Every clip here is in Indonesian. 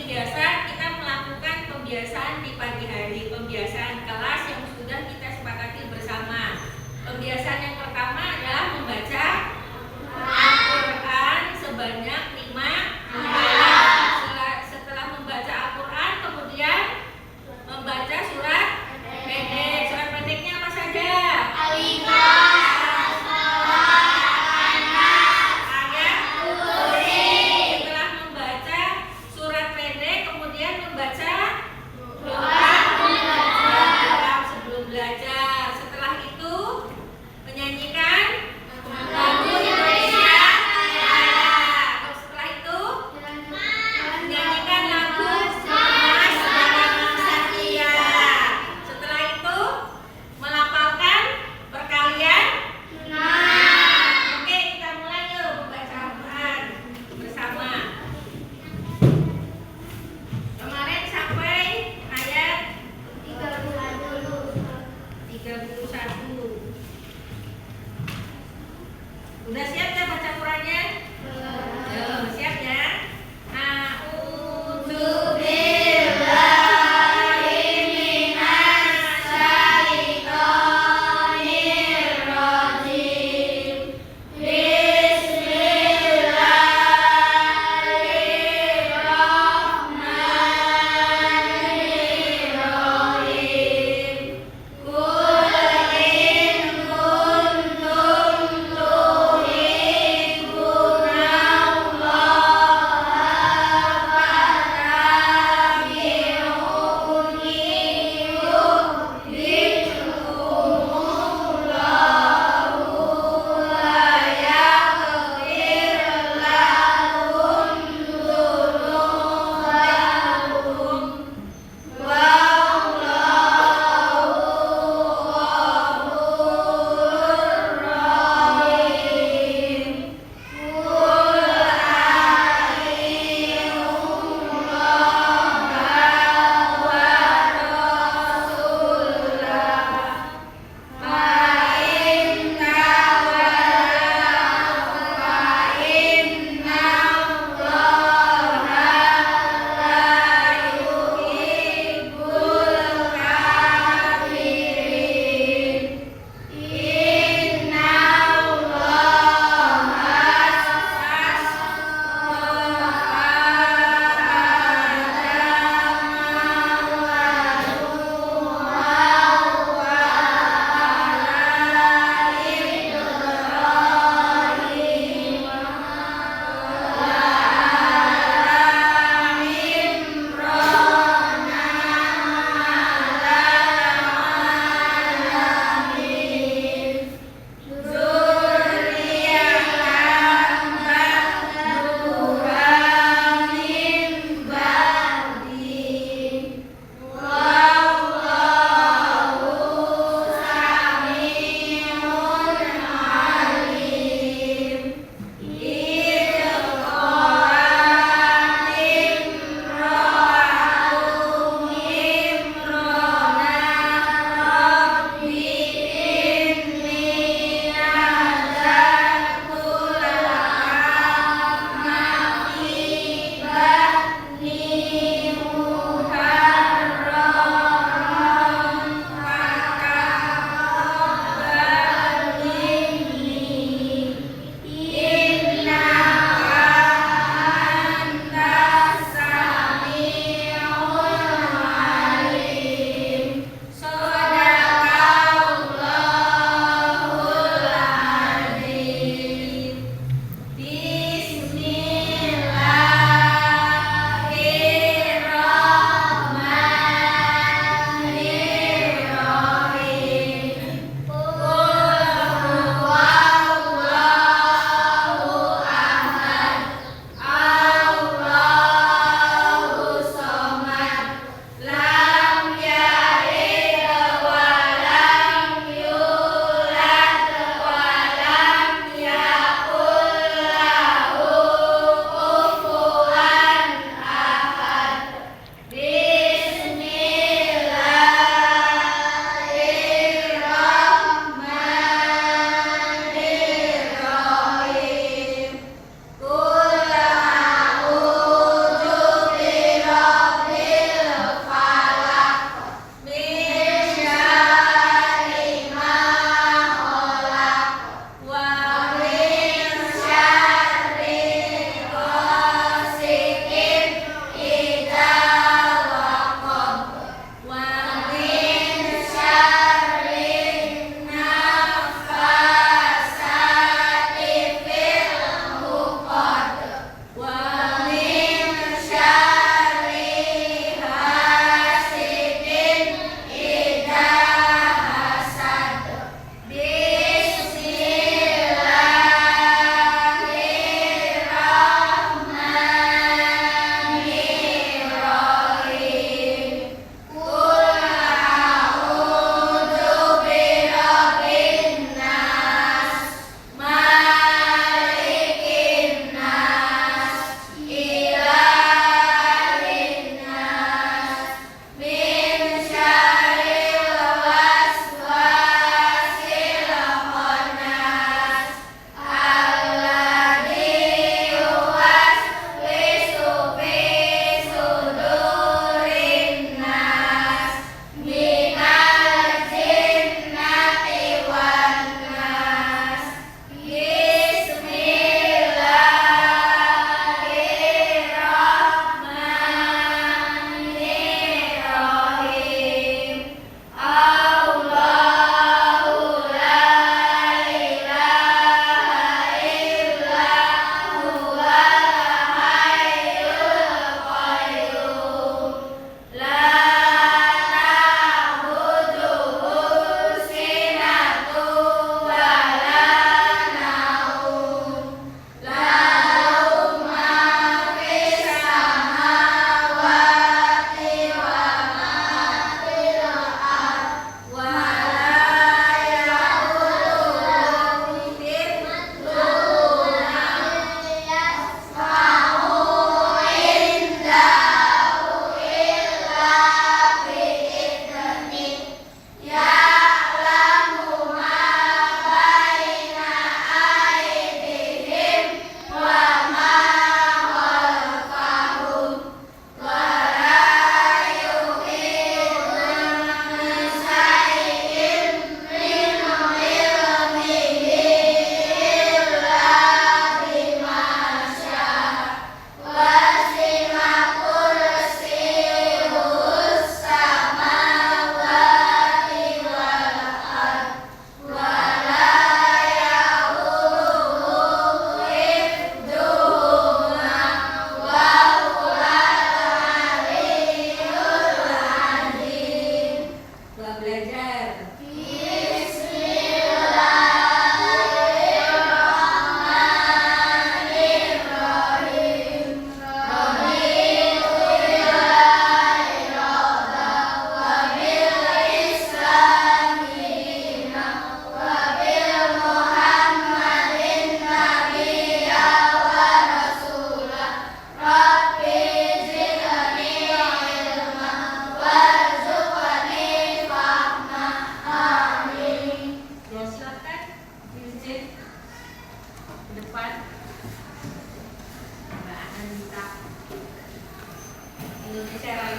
biasa kita melakukan pembiasaan di pagi hari, pembiasaan kelas yang sudah kita sepakati bersama. Pembiasaan yang pertama adalah membaca Al-Quran sebanyak 5 ayat. Setelah membaca Al-Quran, kemudian membaca surat pendek. Surat pendeknya apa saja? Setelah membaca surat pendek, kemudian membaca doa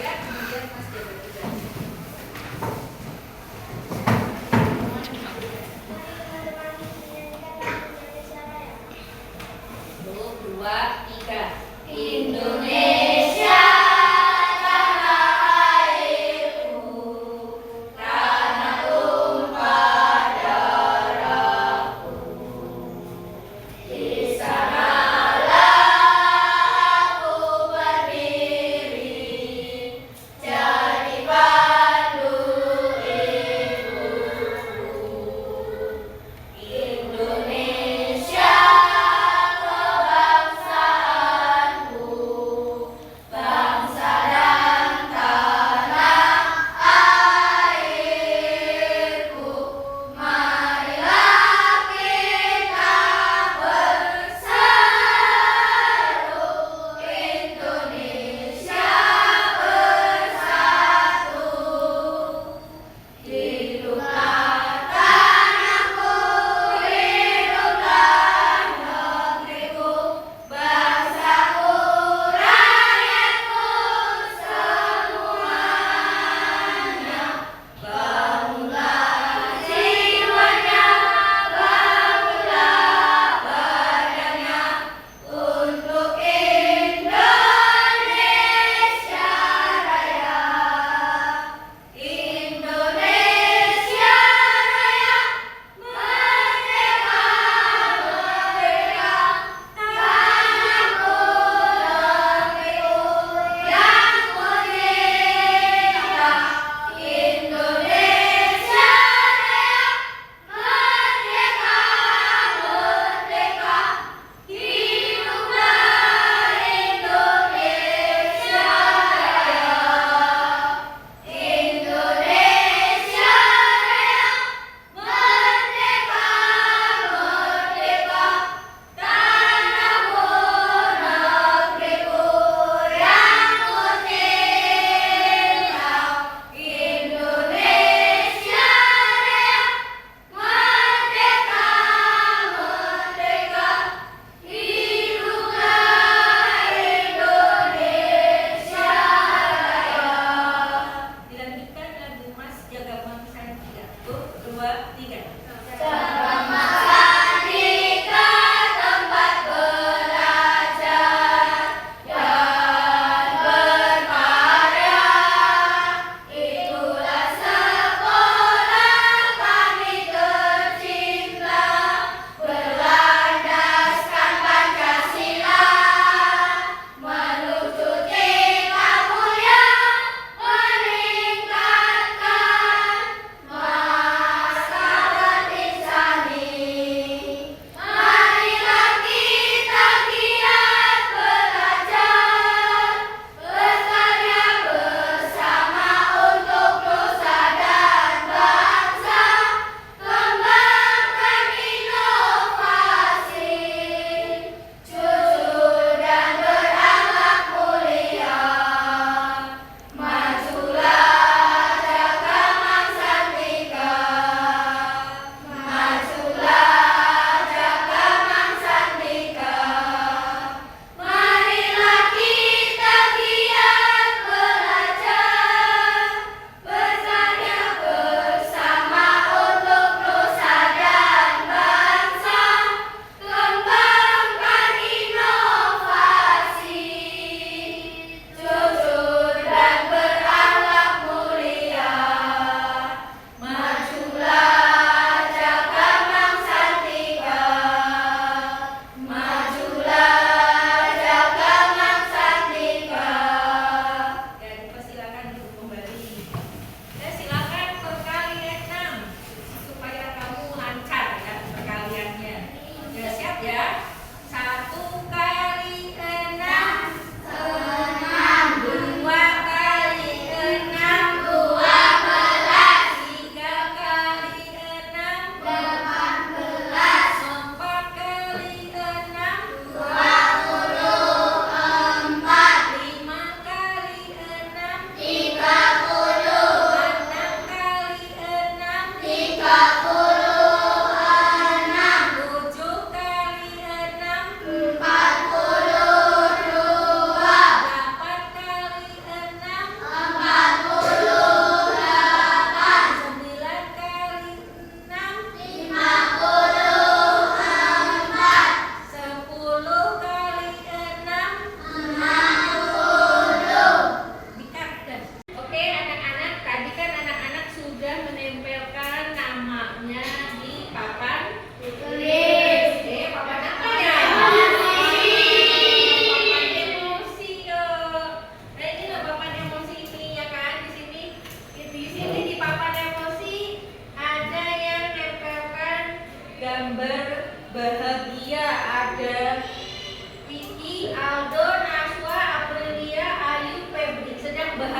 saya, kemudian Mas jabat tugas. Satu, dua, tiga. Indonesia tanah airku, tanah tumpah darahku. Di sanalah aku berdiri, jadi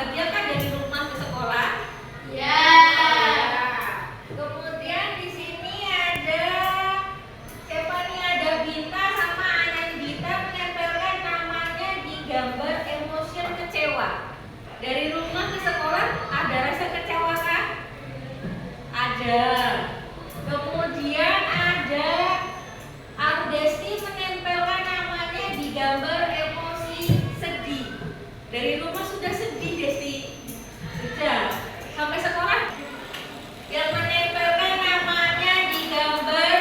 bahagia kan dari rumah ke sekolah? Ya. Kemudian di sini ada siapa nih? Ada Binta sama Anandita menempelkan namanya di gambar emotion kecewa. Dari rumah ke sekolah ada rasa kecewa kan? Ada. Kemudian ada Ardesti menempelkan namanya di gambar emosi sedih. Dari rumah sudah sedih, Desti? Sudah. Sampai sekolah yang menempelkan namanya di gambar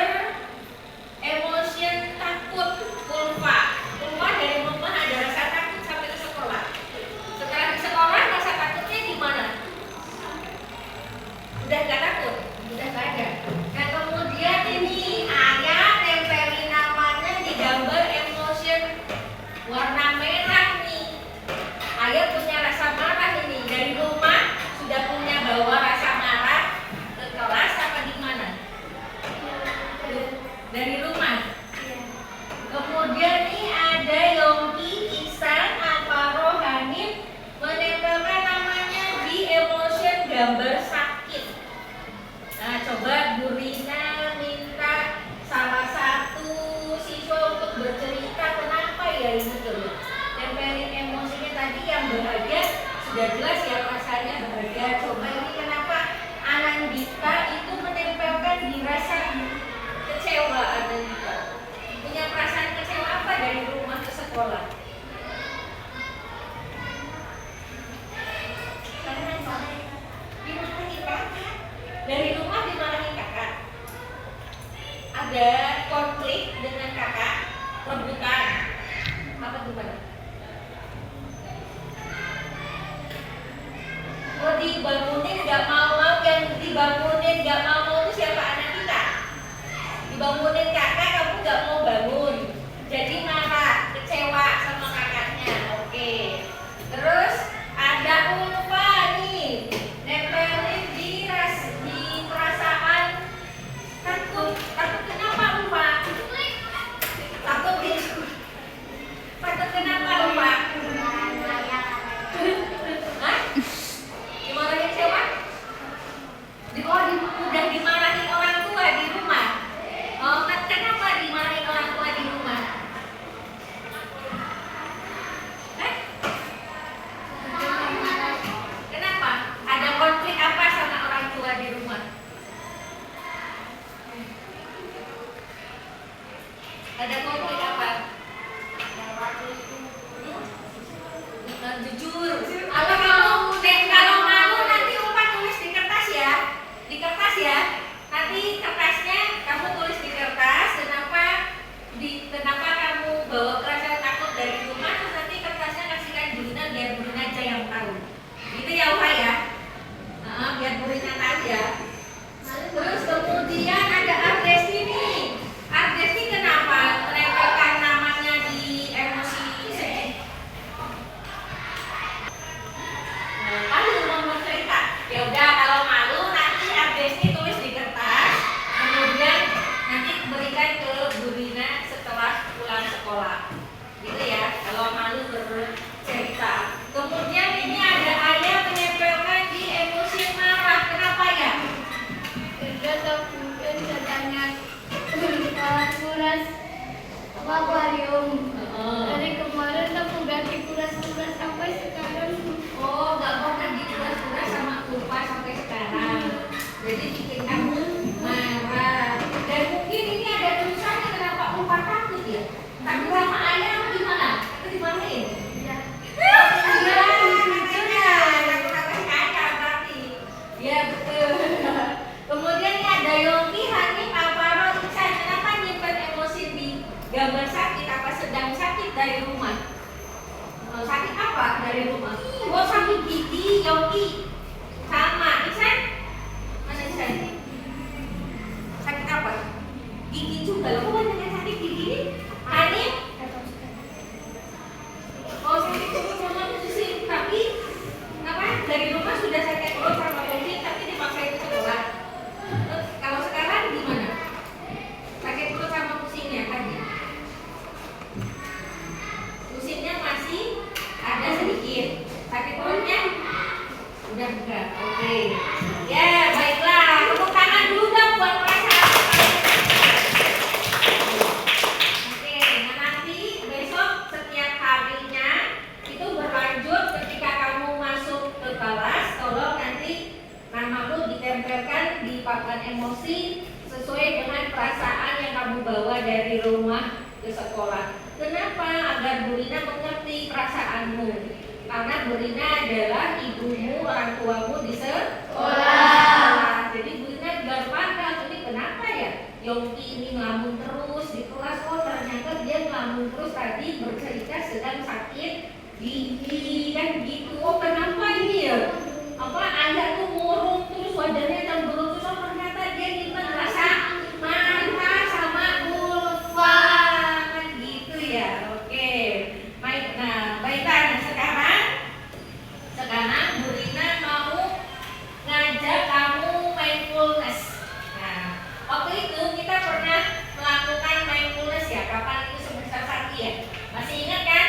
emotion takut, Ulfa. Ulfa dari rumah ada rasa takut sampai ke sekolah. Setelah di sekolah rasa takutnya di mana? Udah gak takut? Udah gak ada. Nah kemudian ini ayah nempelin namanya di gambar emotion warna merah nih. Ayah punya rasa marah ini. Dari rumah sudah punya bawa rasa marah ke kelas apa di mana? Dari rumah. Kemudian nih ada Yongki, Ihsan, Alvaro, Hanif menempelkan namanya di emotion gambar sakit. Nah coba Bu Rina minta salah satu siswa untuk bercerita kenapa ya ini tuh. Tempelin emosinya tadi yang bahagia sudah jelas ya rasanya bahagia. Coba ini kenapa Anandita itu menempelkan di rasa kecewa. Anandita punya perasaan kecewa apa dari rumah ke sekolah? Dimarahin kakak. Dari rumah dimarahin kakak. Ada konflik dengan kakak, rebutan. Apa tuh pada? Oh dibangunin gak mau, yang dibangunin gak mau itu siapa? Anak kita. Dibangunin kakak, kamu gak mau bangun. Jadi marah, kecewa sama kakaknya. Oke. Terus ada Ulfa nih, nempelin di perasaan takut. Takut kenapa Ulfa? Takut kenapa Ulfa? Hah? Dimarahin siapa? Udah dimarahin orang tua di rumah. Oh, kenapa dimarahin orang tua di rumah? Kenapa? Ada konflik apa sama orang tua di rumah? Ada konflik apa? Jujur. Kalau malu nanti Ulfa tulis di kertas ya. Di kertas ya. Nanti kertasnya kamu tulis di kertas. Kenapa kamu bawa perasaan takut dari rumah? Terus nanti kertasnya kasihkan Burina biar Burina aja yang tahu. Gitu ya Ulfa ya. Biar Burina tahu ya. Terus kemudian ada Ardesti nih. Ardesti kenapa menempelkan namanya di emosi sedih? Malu mau cerita. Ya udah kalau malu nanti Ardesti tulis di kertas. Kemudian nanti berikan ke Burina setelah pulang sekolah. Gitu ya. Kalau malu bercerita. Kemudian ini ada ayah menempelkan di emosi marah. Kenapa ya? Kerja takutkan katanya kuras akuarium. Dari kemarin aku udah dikuras-kuras sampai sekarang. Oh, gak pernah dikuras-kuras sama Ulfa sampai sekarang. Jadi bikin kamu marah. Dan mungkin ini ada tulisannya kenapa Ulfa takut ya? Takut sama ayah atau gimana? Atau dimarahin? Ya. Takut sama ayah berarti. Ya betul. Kemudian ini ada Yongki, Hanif, Alvaro, Ihsan. Kenapa nyimpen emosi di gambar sakit? Apa sedang sakit dari rumah? Sakit apa dari rumah? Oh sakit gigi, Yongki. Sama, Ihsan? Mana Ihsan? Sakit apa? Gigi juga. Kok banyak yang sakit gigi? Hanif? Oh sakit perut sama pusing. Tapi apa? Dari rumah sudah sakit perut sama pusing, tapi dipaksa itu sekolah. Kalau sekarang gimana? Sakit perut sama pusingnya tadi? Pusingnya masih ada sedikit. Sakit perutnya melipatkan emosi sesuai dengan perasaan yang kamu bawa dari rumah ke sekolah. Kenapa? Agar Bu Rina mengerti perasaanmu. Karena Bu Rina adalah ibumu, orang tuamu di sekolah. Jadi Bu Rina biar paham, ini kenapa ya Yongki ini ngelamun terus di kelas. Oh ternyata dia ngelamun terus tadi bercerita sedang sakit gigi kan gitu. Oh kenapa ini ya? Apa ayah tuh murung terus wajahnya cemberut terus. Oh ternyata dia nyimpen rasa marah sama Ulfa kan gitu ya. Oke baik. Nah baiklah, sekarang Bu Rina mau ngajak kamu mindfulness. Nah waktu itu kita pernah melakukan mindfulness ya. Kapan itu? Semester 1 ya. Masih ingat kan?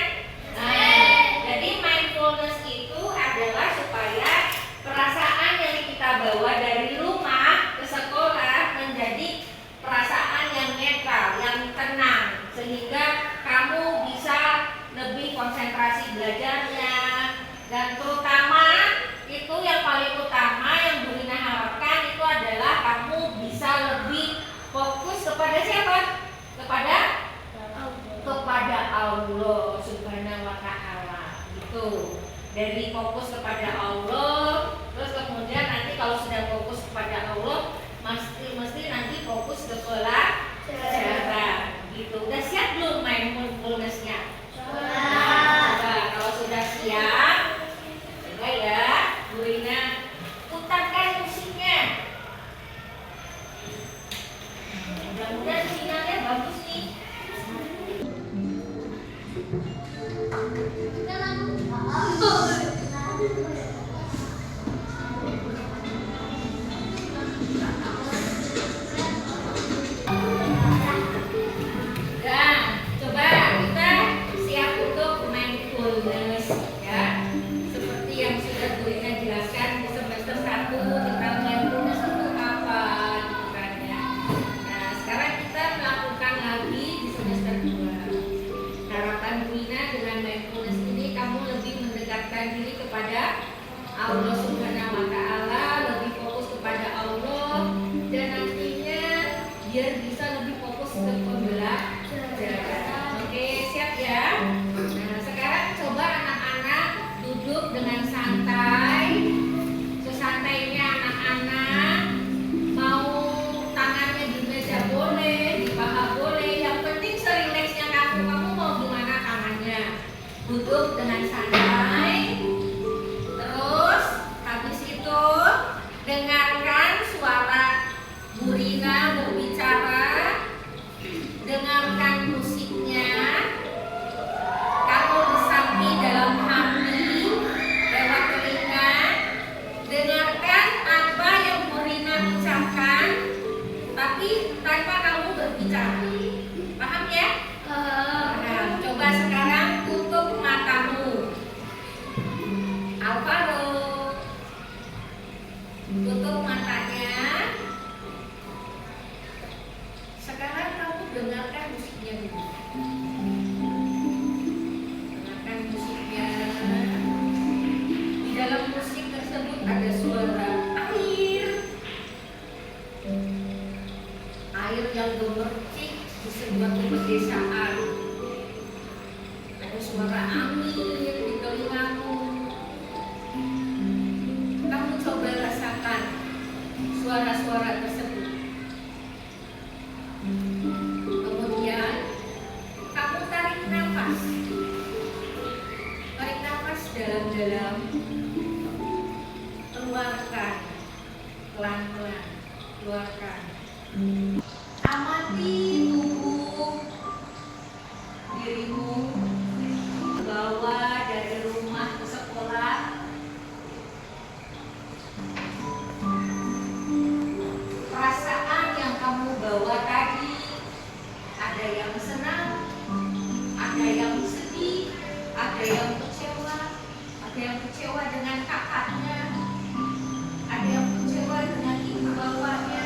Jadi mindfulness itu adalah supaya perasaan yang kita bawa dari rumah ke sekolah menjadi perasaan yang netral, yang tenang, sehingga kamu bisa lebih konsentrasi belajarnya. Dan terutama itu yang paling utama yang Bu Rina harapkan itu adalah kamu bisa lebih fokus kepada siapa? Kepada Allah Subhanahu wa Ta'ala. Gitu. Dari fokus kepada Allah, terus kemudian nanti kalau sudah fokus kepada Allah, mesti nanti fokus ke pelajaran. Gitu. Udah siap belum mindfulness-nya? Coba kalau sudah siap, coba ya Bu Rina putarkan musiknya. Mudah-mudahan sinyalnya bagus nih. Diri kepada Allah Subhanahu wa Ta'ala, lebih fokus kepada Allah, dan nantinya biar bisa lebih fokus ke pembelajaran. Oke, siap ya? Nah, sekarang coba anak-anak duduk dengan santai, sesantainya anak-anak. Mau tangannya di meja boleh, di paha boleh, yang penting serileksnya kamu mau gimana tangannya. Duduk dengan santai. Dengarkan suara Bu Rina berbicara, dengarkan musiknya, kamu resapi dalam hati, lewat telinga, dengarkan apa yang Bu Rina ucapkan, tapi tanpa kamu berbicara. Paham ya? Nah, coba sekarang tutup matamu. Alvaro, tutup matanya. Sekarang kamu dengarkan musiknya dulu. Dengarkan musiknya. Di dalam musik tersebut ada suara air. Air yang gemercik di sebuah pedesaan. Ada suara angin di telingamu. Kamu coba rasakan suara-suara tersebut. Kemudian kamu tarik nafas. Tarik nafas dalam-dalam. Keluarkan pelan-pelan. Keluarkan. Amati tubuh dirimu, bawa dari rumah ke sekolah. Perasaan yang kamu bawa tadi, ada yang senang, ada yang sedih, ada yang kecewa dengan kakaknya, ada yang kecewa dengan ibu bapaknya.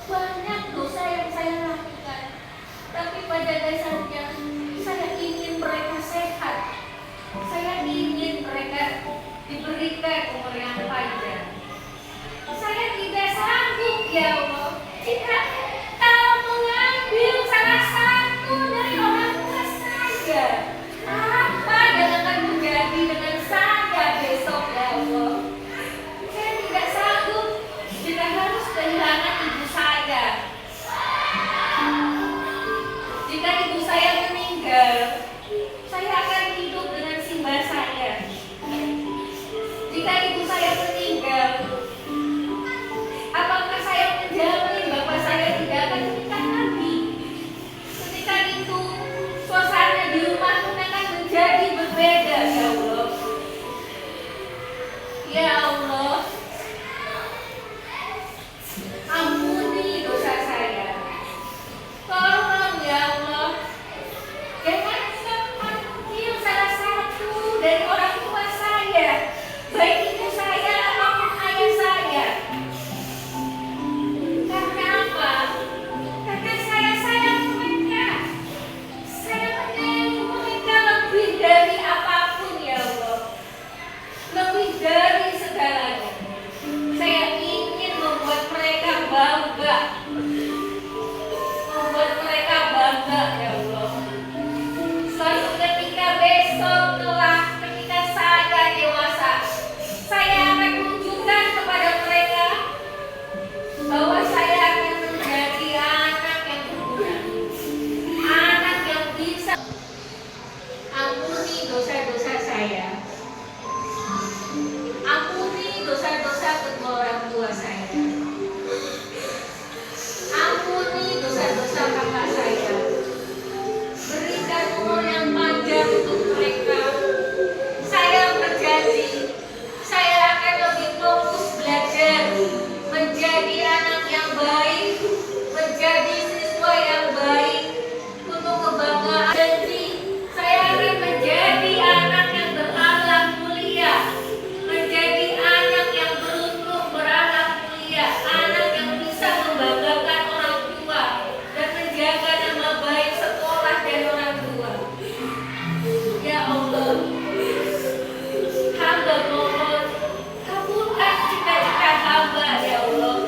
banyak dosa yang saya lakukan. Tapi pada dasarnya saya ingin mereka sehat. Saya ingin mereka diberikan umur yang panjang. Saya tidak sanggup ya Allah jika Kau mengambil salah satu dari orang tua saya. Apa yang akan terjadi dengan saya besok ya Allah? Saya tidak sanggup jika harus kehilangan ibu saya. Jika ibu saya meninggal, saya akan hidup dengan simbah saya. Jika ibu saya meninggal, apakah saya menjamin bapak saya tidak akan menikah lagi? Ketika itu, suasana di rumah pun akan menjadi berbeda ya Allah. Ya Allah, ampuni dosa saya. Tolong ya Allah, jangan panggil salah satu dari orang tua saya, baik ibu saya ataupun ayah saya. Karena apa? Karena saya sayang mereka. Saya menyayangi mereka lebih dari apapun ya Allah, lebih dari segalanya. Saya ingin membuat mereka bangga. Membuat mereka bangga ya Allah. Suatu ketika besok kelak ketika saya dewasa, saya akan tunjukkan kepada mereka bahwa saya akan menjadi anak yang berguna, anak yang bisa. Ampuni dosa-dosa saya. Ampuni dosa-dosa kedua orang tua saya. Ampuni dosa-dosa kakak saya. Berikan umur yang panjang untuk mereka. Saya berjanji, saya akan lebih fokus belajar, menjadi anak yang baik, menjadi siswa yang baik, untuk kebanggaan. Janji, saya akan menjadi anak yang berakhlak mulia, menjadi anak yang beruntung berakhlak mulia, anak yang bisa membanggakan orang tua dan menjaga nama baik sekolah dan orang tua. Ya Allah, hamba mohon kabulkan cita-cita hamba ya Allah.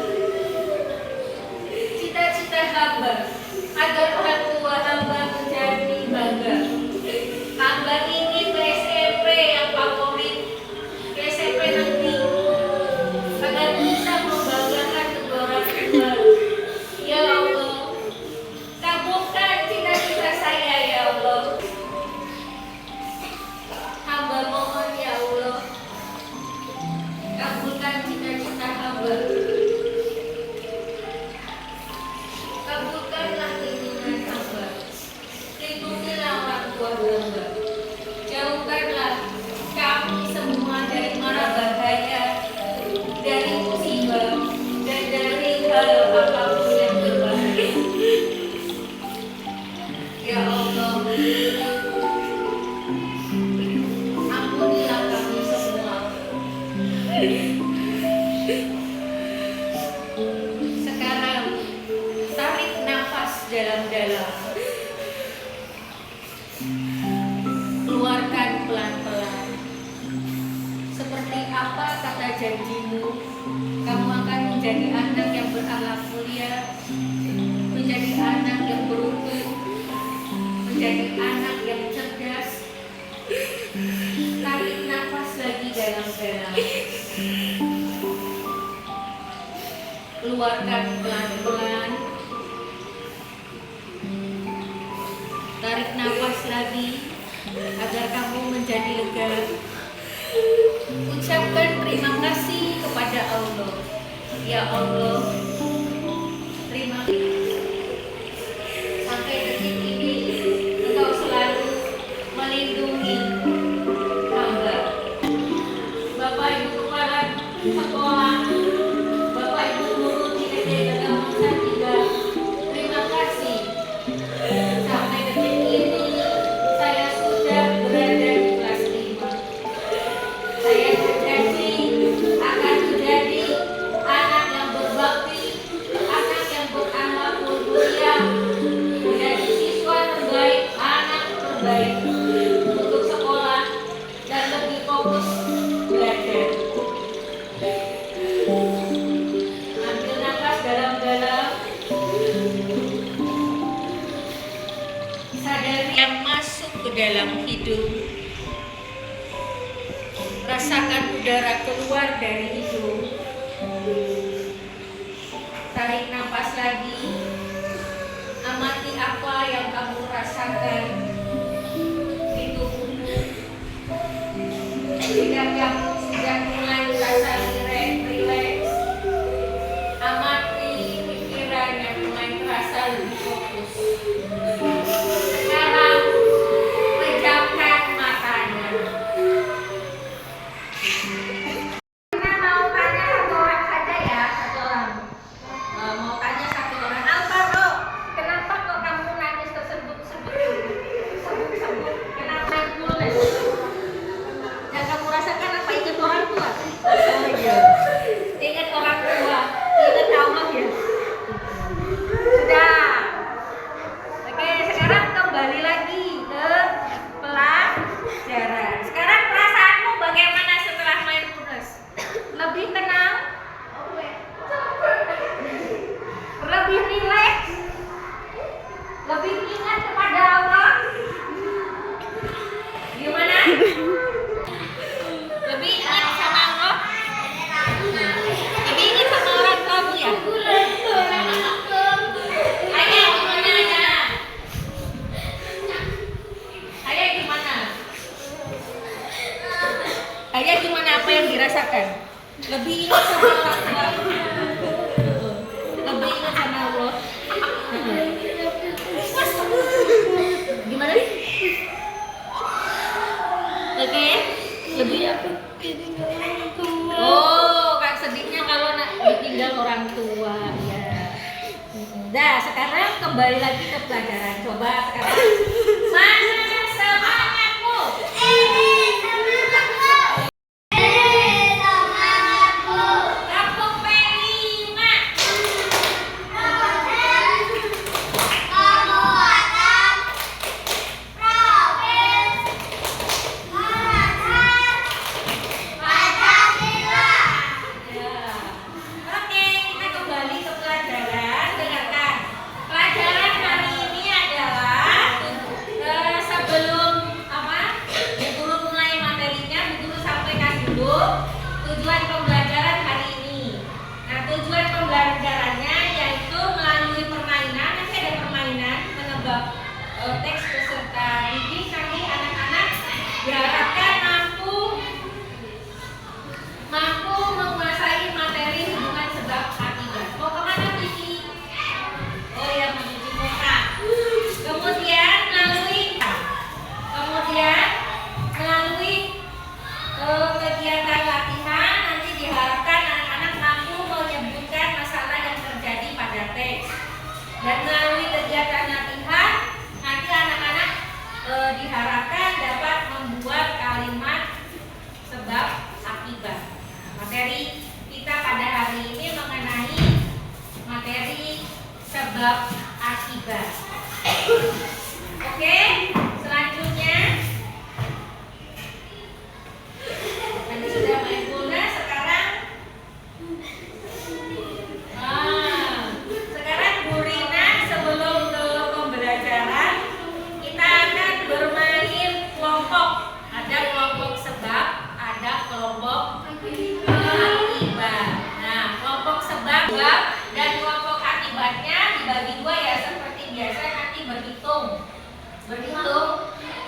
Cita-cita hamba agar orang tua hamba menjadi bangga. Hamba ingin ke SMP yang favorit, ke SMP negeri, agar bisa membanggakan kedua orang tua. Ya Allah, kabulkan cita-cita saya ya Allah. Hamba mohon ya Allah, kabulkan cita-cita hamba. Kabulkanlah keinginan hamba. Lindungilah orang tua hamba. Jauhkanlah kami semua dari mara bahaya, dari musibah, dan dari hal apapun yang berbahaya. Ya Allah, ampunilah kami semua. Sekarang tarik nafas dalam-dalam, keluarkan pelan-pelan. Seperti apa kata janjimu, kamu akan menjadi anak yang berakhlak mulia, menjadi anak yang beruntung, menjadi anak yang cerdas. Tarik nafas lagi dalam-dalam, keluarkan pelan-pelan. Tarik nafas lagi agar kamu menjadi lega. Ucapkan terima kasih kepada Allah. Ya Allah, terima kasih. Sampai detik ini Engkau selalu melindungi hamba. Bapak Ibu Kepala Sekolah, Bapak Ibu Guru di SD Negara Salatiga, terima kasih. Sampai detik ini saya sudah berada di kelas 5. Saya berjanji akan menjadi anak yang berbakti, anak yang dalam hidung. Rasakan udara keluar dari hidung. Tarik nafas lagi. Amati apa yang kamu rasakan di tubuhmu. Sudah mulai merasa rileks. Amati pikiran yang mulai terasa lebih fokus. Sekarang pejamkan matanya. Kita mau tanya satu orang saja ya, satu orang. Mau tanya satu orang. Alvaro, kenapa kok kamu nangis tersebut-sebut? Kenapa mindfulness? Yang kamu rasakan apa? Ingat orang tua? Oh iya. Ingat orang tua. Ingat Allah ya. Sudah. Oke, sekarang kembali lagi ke pelajaran. Sekarang perasaanmu bagaimana setelah mindfulness? Lebih tenang? Lebih rileks? Lebih ingat kepada Allah? Gimana? Lebih ingat sama Allah? Lebih ingat sama orang tuamu ya? Ayah gimana ya? Ayah gimana? Ayah gimana, apa yang dirasakan? Lebih ingat sama orang tua? Lebih ingat sama Allah? Gimana? Oke, lebih apa? Oh, Kak sedihnya kalau ditinggal orang tua ya. Nah, sekarang kembali lagi ke pelajaran. Coba sekarang mana semangatmu? Kampung Pelima. Ya. Oke, kita kembali ke pelajaran. Dengarkan. Pelajaran hari ini adalah sebelum apa? Bu Guru mulai materinya, Bu Guru sampaikan dulu tujuan pembelajaran hari ini. Nah, tujuan pembelajarannya yaitu melalui permainan. Nanti ada permainan menebak teks beserta reading. Nanti anak-anak diharapkan mampu menguasai materi hubungan sebab akibat. Mau kemana Vicky? Oh ya, mencuci muka. Kemudian melalui kegiatan latihan nanti diharapkan anak-anak mampu menyebutkan masalah yang terjadi pada teks. Dan melalui kegiatan latihan nanti anak-anak diharapkan dapat membuat kalimat sebab akibat. Materi kita pada hari ini mengenai materi sebab akibat. Oke, selanjutnya nanti sudah mindfulness. Sekarang Bu Rina sebelum ke pembelajaran kita akan bermain kelompok. Ada kelompok sebab, ada kelompok akibat. Nah, kelompok sebab dan kelompok akibatnya dibagi dua ya, seperti biasa nanti berhitung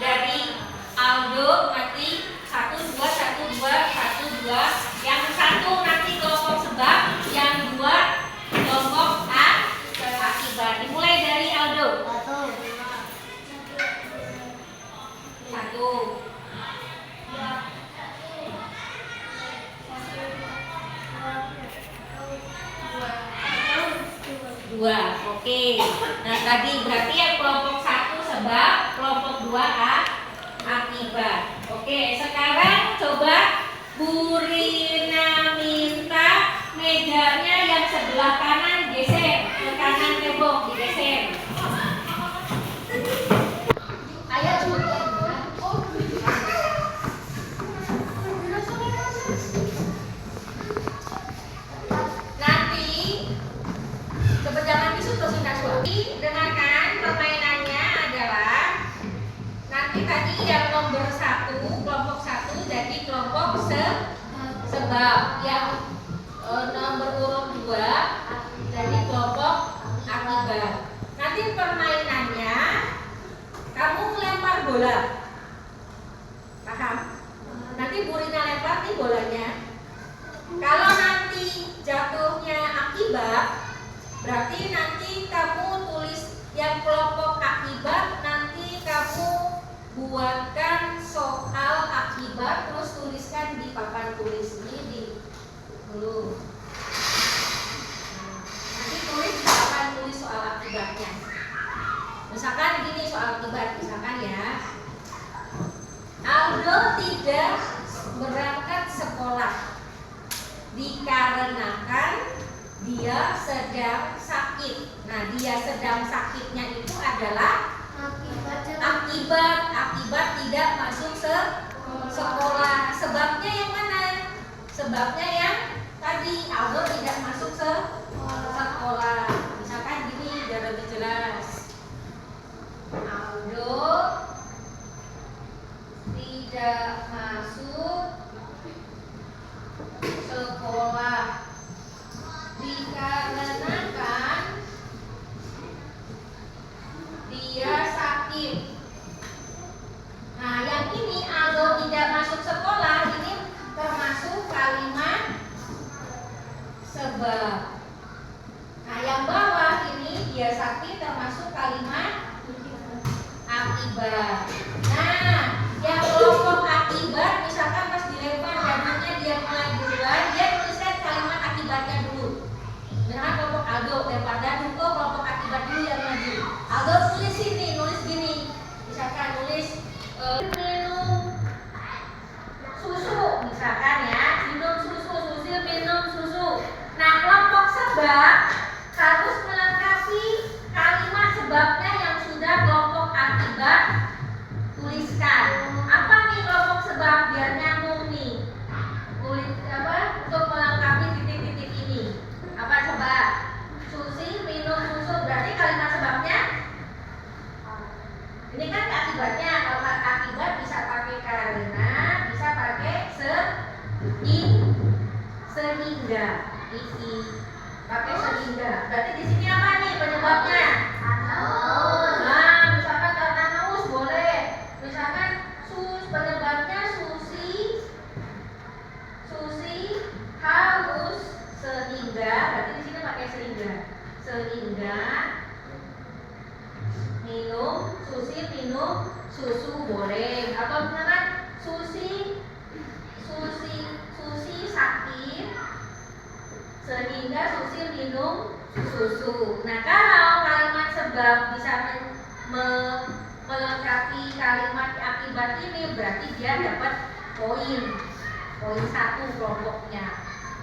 dari Aldo nanti 1 2 1 2 1 2. Yang satu nanti kelompok sebab, yang dua kelompok akibat. Dimulai dari Aldo. 1. Dua, oke. Nah tadi berarti yang kelompok 1 sebab, kelompok 2 akibat. Oke, sekarang coba Bu Rina minta mejanya yang sebelah kanan geser ke kanan, tembok digeser. Ayo nanti kebetulan itu dengarkan permainannya adalah nanti tadi sebab. Yang nomor urut 2 jadi kelompok akibat. Nanti permainannya kamu melempar bola. Paham? Nanti Bu Rina lempar nih bolanya. Kalau nanti jatuhnya akibat, berarti nanti kamu tulis yang kelompok akibat, nanti kamu buatkan soal akibat terus tuliskan di papan tulis ini di dulu. Nanti tulis di papan tulis soal akibatnya. Misalkan gini soal akibat, misalkan ya, Aldo tidak berangkat sekolah dikarenakan dia sedang sakit. Nah, dia sedang sakitnya itu adalah akibat tidak masuk sekolah. Sebabnya yang mana? Sebabnya yang tadi Aldo tidak masuk sekolah. Misalkan gini biar lebih jelas. Aldo tidak masuk sekolah dikarenakan dia sakit. Nah, yang ini Aldo tidak masuk sekolah ini termasuk kalimat sebab. Nah, yang bawah ini dia sakit termasuk kalimat akibat. Nah, yang kelompok akibat misalkan pas dilempar dananya dia mulai duluan, dia tuliskan kalimat akibatnya dulu. Misalkan kelompok Aldo lempar dadu ke kelompok akibat dulu yang maju. Aldo tulis ini, nulis gini. Misalkan nulis minum susu, misalkan ya, minum susu, Susil minum susu. Nah, kelompok sebab harus melengkapi kalimat sebabnya yang sudah kelompok akibat tuliskan. Apa nih kelompok sebab biar nyambung nih? Tulis apa untuk melengkapi titik-titik ini? Apa coba? Susi minum susu, berarti kalimat sebabnya ini kan akibatnya. Kalau akibat bisa pakai karena, bisa pakai sehingga. Ini pakai sehingga. Berarti di sini apa nih penyebabnya? Nah, misalkan karena haus boleh. Misalkan penyebabnya Susi haus sehingga, berarti di sini pakai sehingga Susi minum susu boleh. Atau misalkan Susi sakit sehingga Susi minum susu. Nah, kalau kalimat sebab bisa melengkapi kalimat akibat ini, berarti dia dapat poin 1 kelompoknya.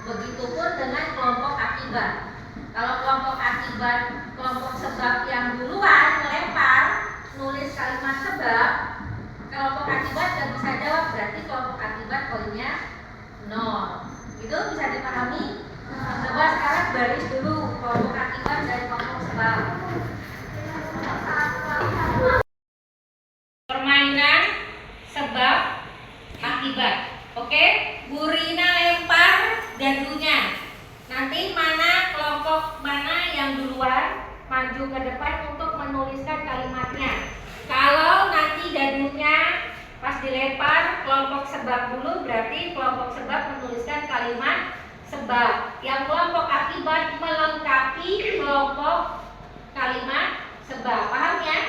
Begitupun dengan kelompok akibat. Kalau kelompok akibat, kelompok sebab yang duluan melempar nulis kalimat sebab, kelompok akibat gak bisa jawab, berarti kelompok akibat poinnya 0. Itu bisa dipahami? Coba sekarang baris dulu kelompok akibat dan kelompok sebab. Permainan sebab akibat. Oke, Bu Rina lempar dadunya. Nanti kelompok mana yang duluan maju ke depan untuk menuliskan kalimatnya. Kalau nanti dadunya pas dilempar kelompok sebab dulu, berarti kelompok sebab menuliskan kalimat sebab. Yang kelompok akibat melengkapi kelompok kalimat sebab. Paham ya?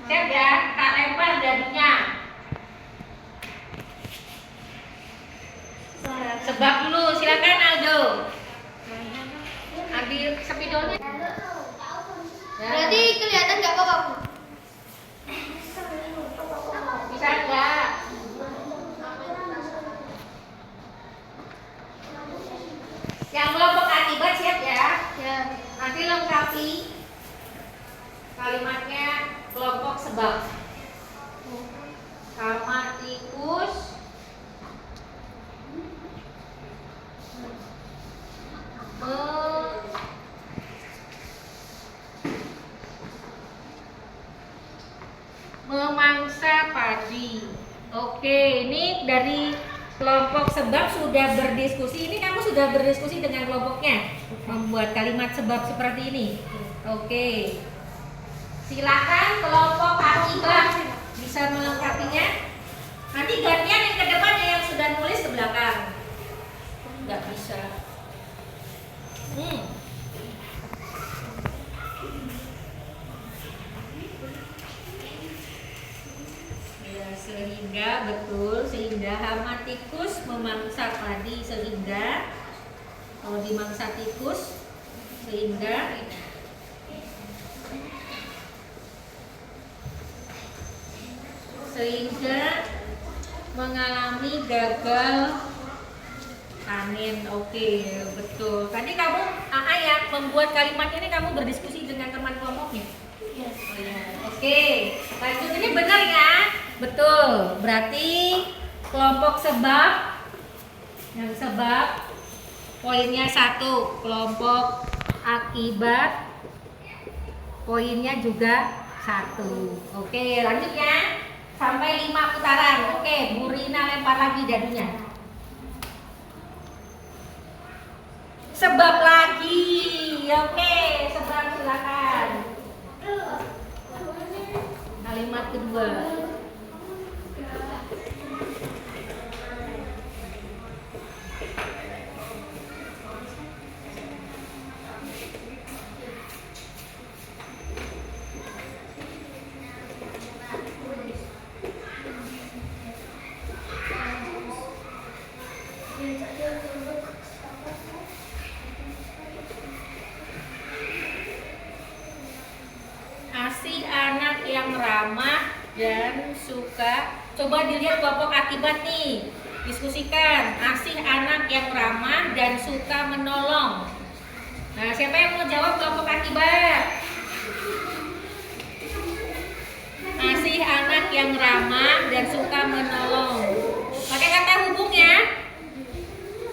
Siap ya? Tak lempar dadunya. Sebab dulu, silakan Aldo. Ambil spidolnya. Berarti kelihatan nggak apa-apa, Bu? Bisa enggak? Yang kelompok akibat siap ya? Ya. Nanti lengkapi kalimatnya kelompok sebab. Sama tikus memangsa padi. Oke, ini dari kelompok sebab sudah berdiskusi. Ini kamu sudah berdiskusi dengan kelompoknya, membuat kalimat sebab seperti ini. Oke. Silakan kelompok akibat bisa melengkapinya. Nanti gantian yang ke depan yang sudah nulis ke belakang. Nggak bisa. Ya, sehingga betul, sehingga hama tikus memangsa padi, sehingga kalau dimangsa tikus, sehingga mengalami gagal panen. Oke, betul. Tadi kamu ya membuat kalimat ini kamu berdiskusi dengan teman kelompoknya. Yes. Oh, ya. Oke, lanjut. Ini benar ya? Betul. Berarti kelompok sebab, yang sebab poinnya 1, kelompok akibat poinnya juga 1. Oke, lanjut ya. Sampai 5 putaran. Oke, Bu Rina lempar lagi dadunya. Sebab lagi. Oke, sebab silakan. Kalimat kedua. Asih anak yang ramah dan suka. Coba dilihat kelompok akibat nih. Diskusikan. Asih anak yang ramah dan suka menolong. Nah, siapa yang mau jawab kelompok akibat? Asih anak yang ramah dan suka menolong. Pakai kata hubung ya.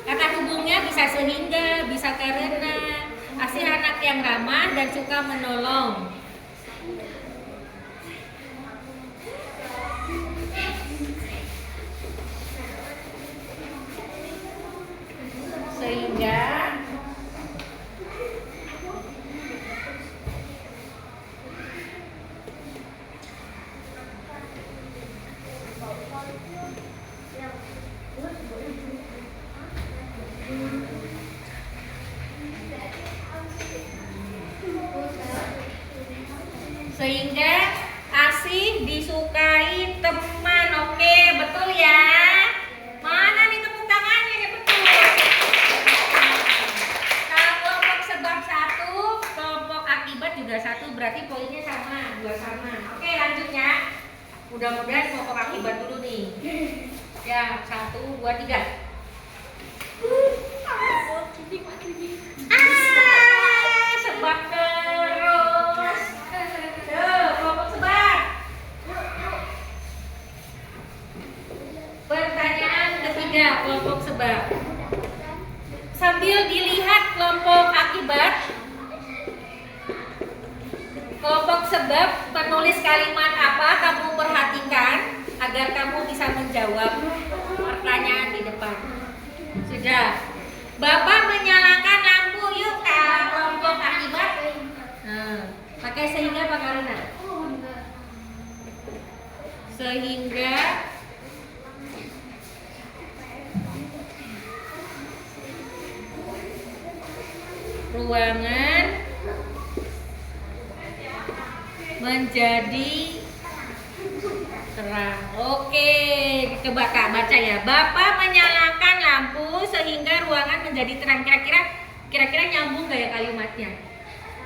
Kata hubungnya bisa sehingga, bisa karena. Asih anak yang ramah dan suka menolong. Sehingga asih disukai teman. Oke, betul ya. Mana nih tepuk tangannya nih, betul. Kalau kelompok sebab 1, kelompok akibat juga 1, berarti poinnya sama, 2 sama. Oke, lanjutnya. Mudah-mudahan kelompok akibat dulu nih. Ya, 1, 2, 3. Sebab terus. Kelompok sebab. Pertanyaan ketiga, kelompok sebab. Sambil dilihat kelompok akibat, kelompok sebab penulis kalimat apa kamu perhatikan agar kamu bisa menjawab pertanyaan di depan. Sudah. Bapak menyalakan lampu, yuk Kak. Kelompok akibat. Nah, pakai sehingga apa karena? Sehingga ruangan menjadi terang. Oke, coba Kak baca ya. Bapak menyalakan lampu sehingga ruangan menjadi terang. Kira-kira nyambung gak ya kalimatnya?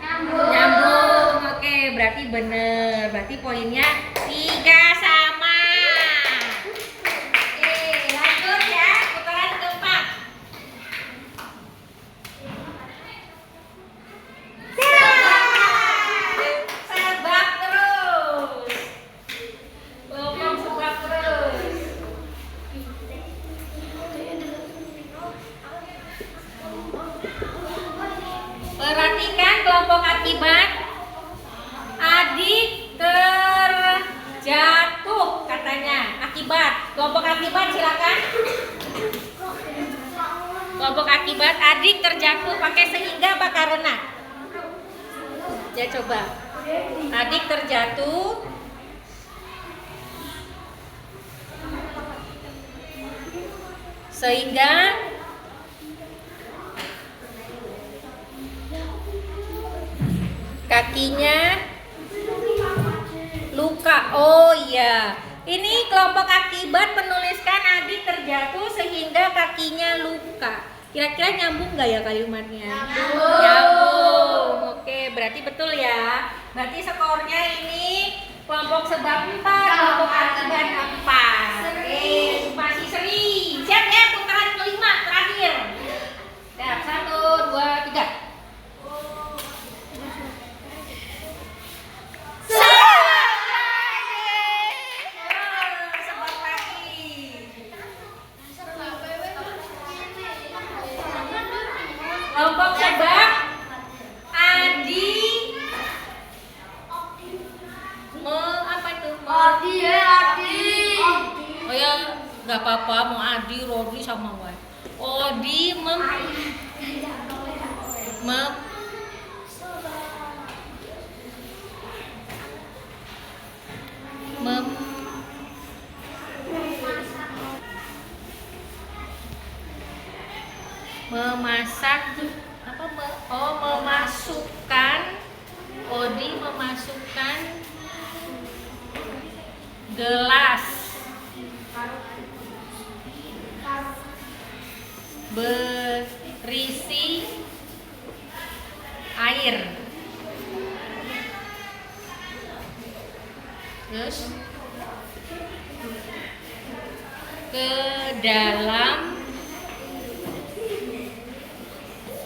Nyambung. Oke, berarti bener. Berarti poinnya 3 sama. Oke, lanjut ya. Putaran keempat. Sebab terus. Kelompok sebab terus. Perhatikan kelompok akibat. Adik terjatuh sehingga apa karena? Ya coba. Adik terjatuh. Sehingga kakinya luka. Oh iya. Ini kelompok akibat menuliskan adik terjatuh sehingga kakinya luka. Kira-kira nyambung nggak ya kalimatnya? Nyambung. Oke, berarti betul ya. Berarti skornya ini kelompok sebab 4, kelompok akibat 4. Oke, masih seri. Siap ya, putaran kelima terakhir. Siap, 1, 2, 3. Kelompok sebab Adi apa itu? Oh ya, nggak apa-apa mau Adi, Rodi sama wae. Odi memasak apa? Memasukkan. Odi memasukkan gelas berisi air. Terus ke dalam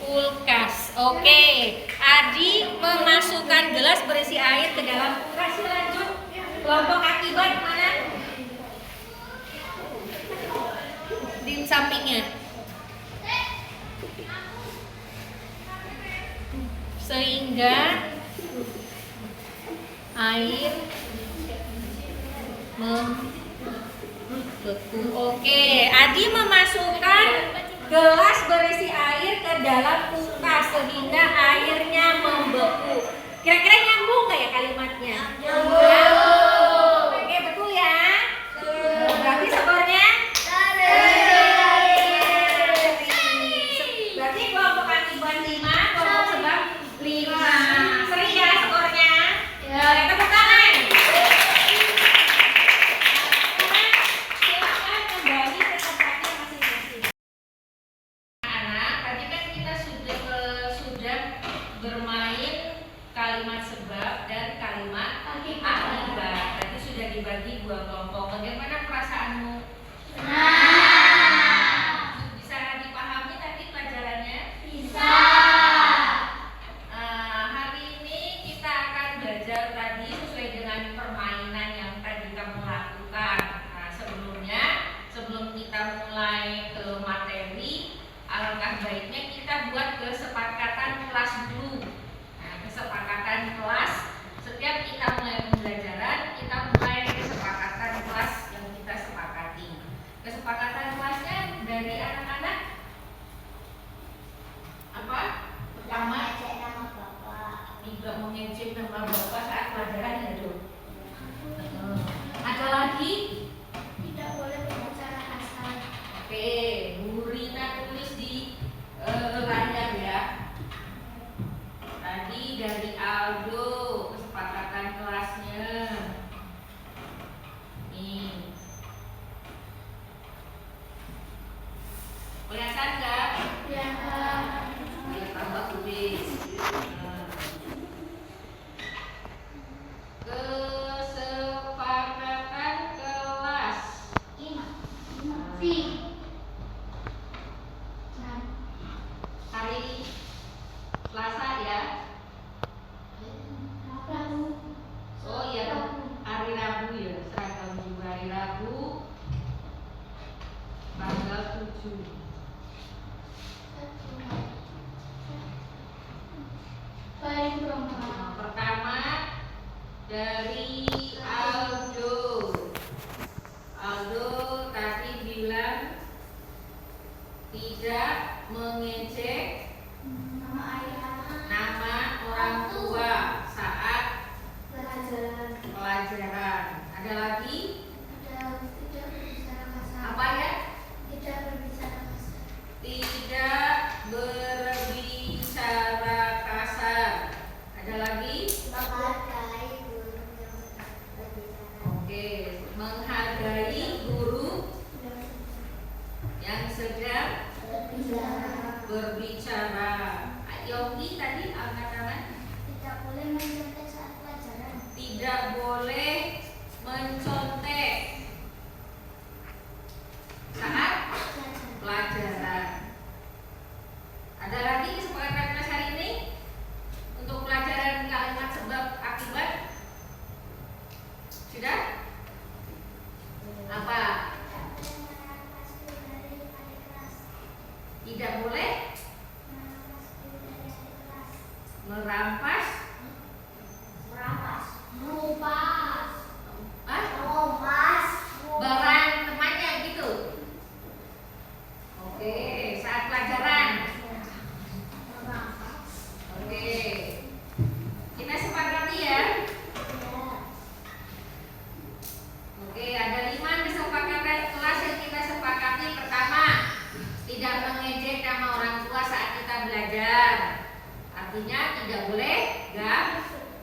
kulkas. Oke, Adi memasukkan gelas berisi air ke dalam kulkas. Lanjut. Kelompok akibat mana? Di sampingnya. Sehingga air membeku. Oke, Adi memasukkan gelas berisi air ke dalam kulkas sehingga airnya membeku. Kira-kira nyambung nggak ya kalimatnya? Nyambung. Oke, betul ya. Berarti skornya? Berarti kelompok akibat 5, kelompok sebab 5. Seri ya skornya? Tepuk tangan. Silakan kembali ke tempatnya masing-masing. Anak, tadi kan kita sudah bermain kalimat sebab dan kalimat akibat. Berarti sudah dibagi 2 kelompok. Bagaimana perasaanmu? Bisa dipahami tadi pelajarannya? Bisa. Hari ini kita akan belajar tadi sesuai dengan permainan yang tadi kamu lakukan. Nah, sebelum kita mulai ke materi, alangkah baiknya kita buat kesepakatan kelas dulu. Nah, kesepakatan kelas, setiap kita mulai pembelajaran, kita mulai kesepakatan kelas yang kita sepakati. Kesepakatan kelasnya dari anak-anak apa? Pertama, tidak mengejek nama bapak saat pelajaran ya dong. Ada lagi? Tidak boleh berbicara asal. Oke, Bu Rina tulis di layar ya. Tadi dari Aldo kesepakatan kelasnya. Nih. Kelihatan nggak? Ya. Ya, tambah tulis. Kesepakatan kelas. Hari Selasa ya. Oh iya, hari Rabu ya. Seragam juga hari Rabu tanggal 7. Pertama dari Aldo. Aldo tadi bilang tidak mengejek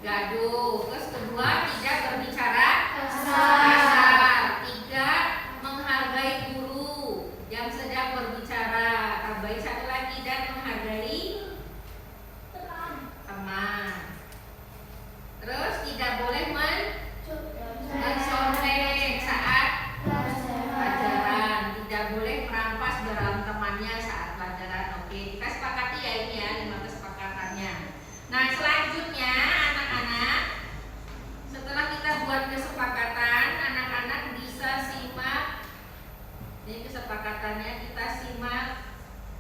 gaduh. Terus kedua, tidak berbicara kasar. Tiga, menghargai guru yang sedang berbicara. Tambahin satu lagi, dan menghargai teman. Terus tidak boleh mencontek saat pelajaran. Tidak boleh merampas barang temannya saat pelajaran. Oke, kita sepakati ya ini ya 5 kesepakatannya. Nah, selanjutnya anak-anak, setelah kita buat kesepakatan, anak-anak bisa simak. Ini kesepakatannya, kita simak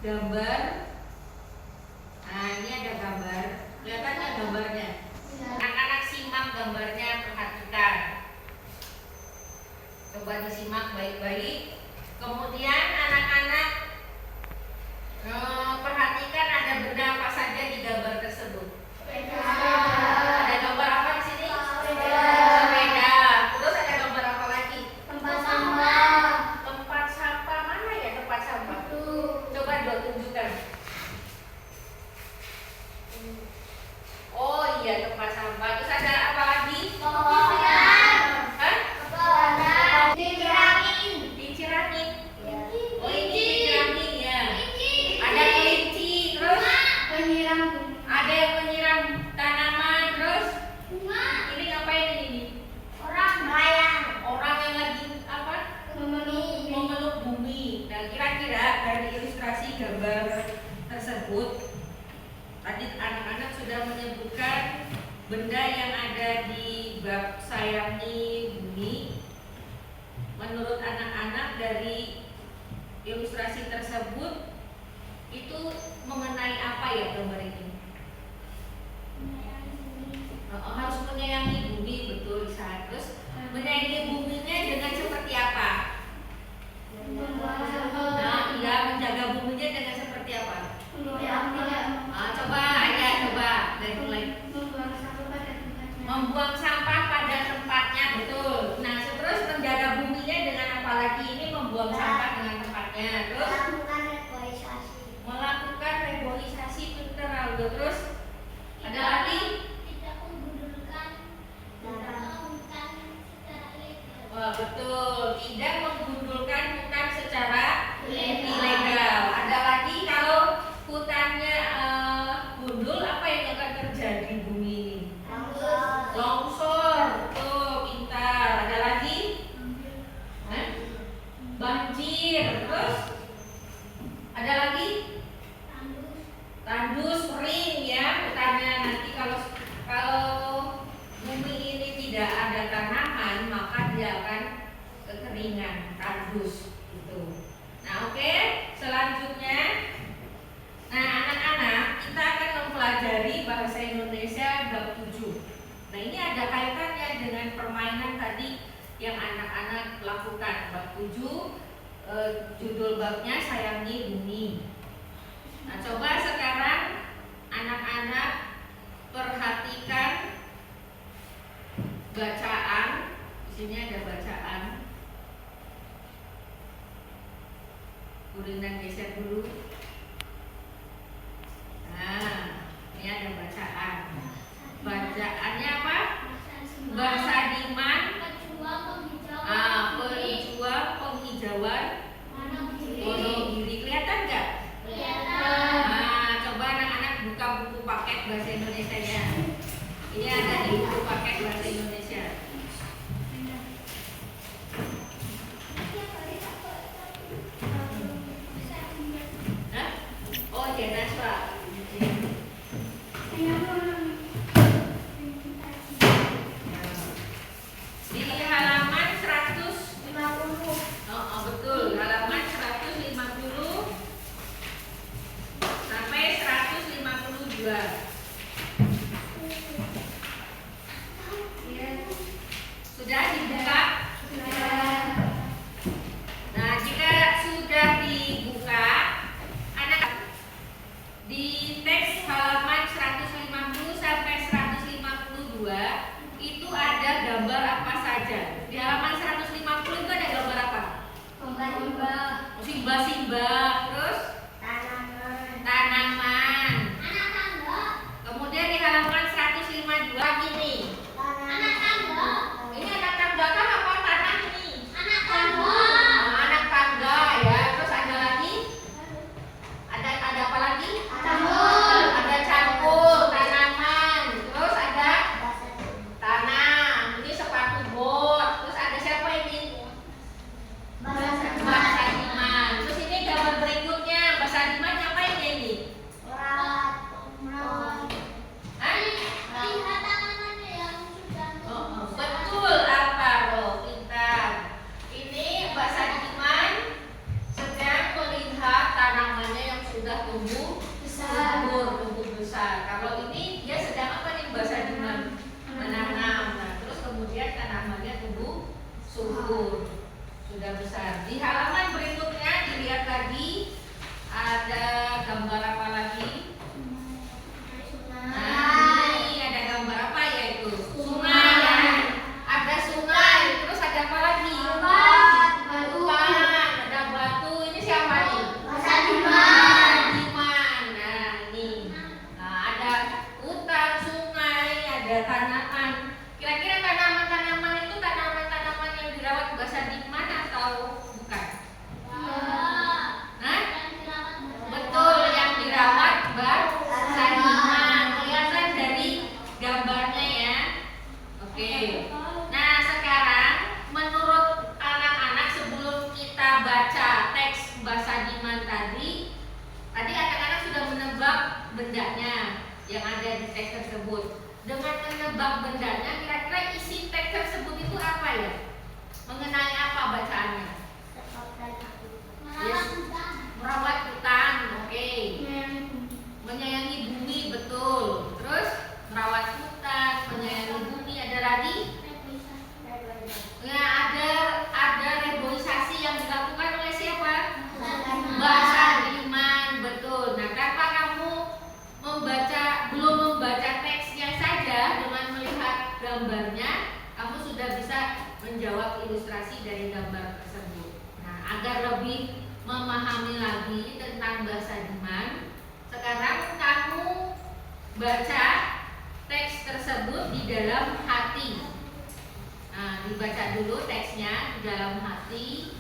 gambar. Nah, ini ada gambar. Kelihatan nggak gambarnya? Anak-anak simak gambarnya, perhatikan. Coba disimak baik-baik. Kemudian anak-anak perhatikan ada benda apa saja di gambar tersebut. Ada gambar apa di sini? Sepeda. Terus ada gambar apa lagi? Tempat sampah. Tempat sampah. Mana ya tempat sampah? Coba tunjukkan. Oh iya, tempat sampah. Terus ada apa lagi? Hah? Dicirangin. Oh ini dicirangin ya. Ada kelinci. Terus ada yang menyiram tanaman. Terus ini ngapain ini? Orang yang lagi apa? Memeluk bumi. Nah, kira-kira dari ilustrasi gambar tersebut, tadi anak-anak sudah menyebutkan benda yang ada di bab sayangi bumi. Menurut anak-anak dari ilustrasi tersebut itu mengenai apa ya gambar ini? Harus menyayangi bumi, betul. Terus menyayangi buminya dengan seperti apa? Nah, iya, menjaga buminya dengan seperti apa? Coba dari mulai. Membuang sampah pada tempatnya, betul. Nah, terus menjaga buminya dengan apa lagi? Ini membuang sampah dengan tempatnya. Terus melakukan reboisasi, pinter Aldo. Terus ada lagi? Wah, betul. Tidak menggundulkan hutan secara ilegal. Ada lagi kalau hutannya gundul, apa yang akan terjadi di bumi ini? Longsor. Tuh, pintar. Ada lagi? Banjir. Terus ada lagi? Tandus, kering ya hutannya. Nanti kalau bumi ini tidak ada tanaman, maka dia akan kekeringan, tandus gitu. Nah, oke. Selanjutnya, nah anak-anak, kita akan mempelajari bahasa Indonesia bab 7. Nah, ini ada kaitannya dengan permainan tadi yang anak-anak lakukan. Bab 7, judul babnya Sayangi Bumi. Nah, coba sekarang anak-anak perhatikan bacaan. Di sini ada bacaan. Kulinan geser dulu. Nah, ini ada bacaan. Bacaannya apa? Bahasa Diman. Pejuang penghijauan Wonogiri. Kelihatan nggak? Nah, coba anak-anak buka buku paket bahasa Indonesia-nya. Ini ada di buku paket bahasa Indonesia. Hah? Oh, ya Naswa. Di halaman 150. Oh, betul. Halaman 150 sampai 152. Sudah dibuka? Nah, jika sudah dibuka, anak di teks halaman 150 sampai 152 itu ada gambar apa saja? Di halaman 150 itu ada gambar apa? Simbah-simbah, terus tanaman. Kemudian di halaman 152 gini subur. Sudah besar. Di halaman berikutnya dilihat lagi ada gambar apa lagi? Nah, ini ada gambar apa yaitu sungai. Ya. Ada sungai, terus ada apa lagi? Hutan, ada batu. Ini siapa nih? Diman. Nah, ini. Nah, ada hutan, sungai, ada tanaman. Kira-kira tanaman-tanaman itu tanaman-tanaman yang dirawat Mbak Diman atau bukan? Hah? Betul, yang dirawat Mbak Diman. Kelihatan dari gambarnya ya. Oke. Nah, sekarang menurut anak-anak sebelum kita baca teks Mbak Diman tadi anak-anak sudah menebak bendanya yang ada di teks tersebut. Dengan menebak bendanya, kira-kira isi teks tersebut itu apa ya? Mengenai apa bacaannya? Yes. Merawat hutan, oke. Menyayangi bumi, betul. Terus merawat hutan, menyayangi bumi, ada lagi? Ya, ada reboisasi yang dilakukan oleh siapa? Mbak Diman, betul. Nah, tanpa kamu belum membaca teksnya saja, dengan melihat gambarnya, kamu sudah bisa menjawab ilustrasi dari gambar tersebut. Nah, agar lebih memahami lagi tentang bahasa Diman, sekarang kamu baca teks tersebut di dalam hati. Nah, dibaca dulu teksnya di dalam hati.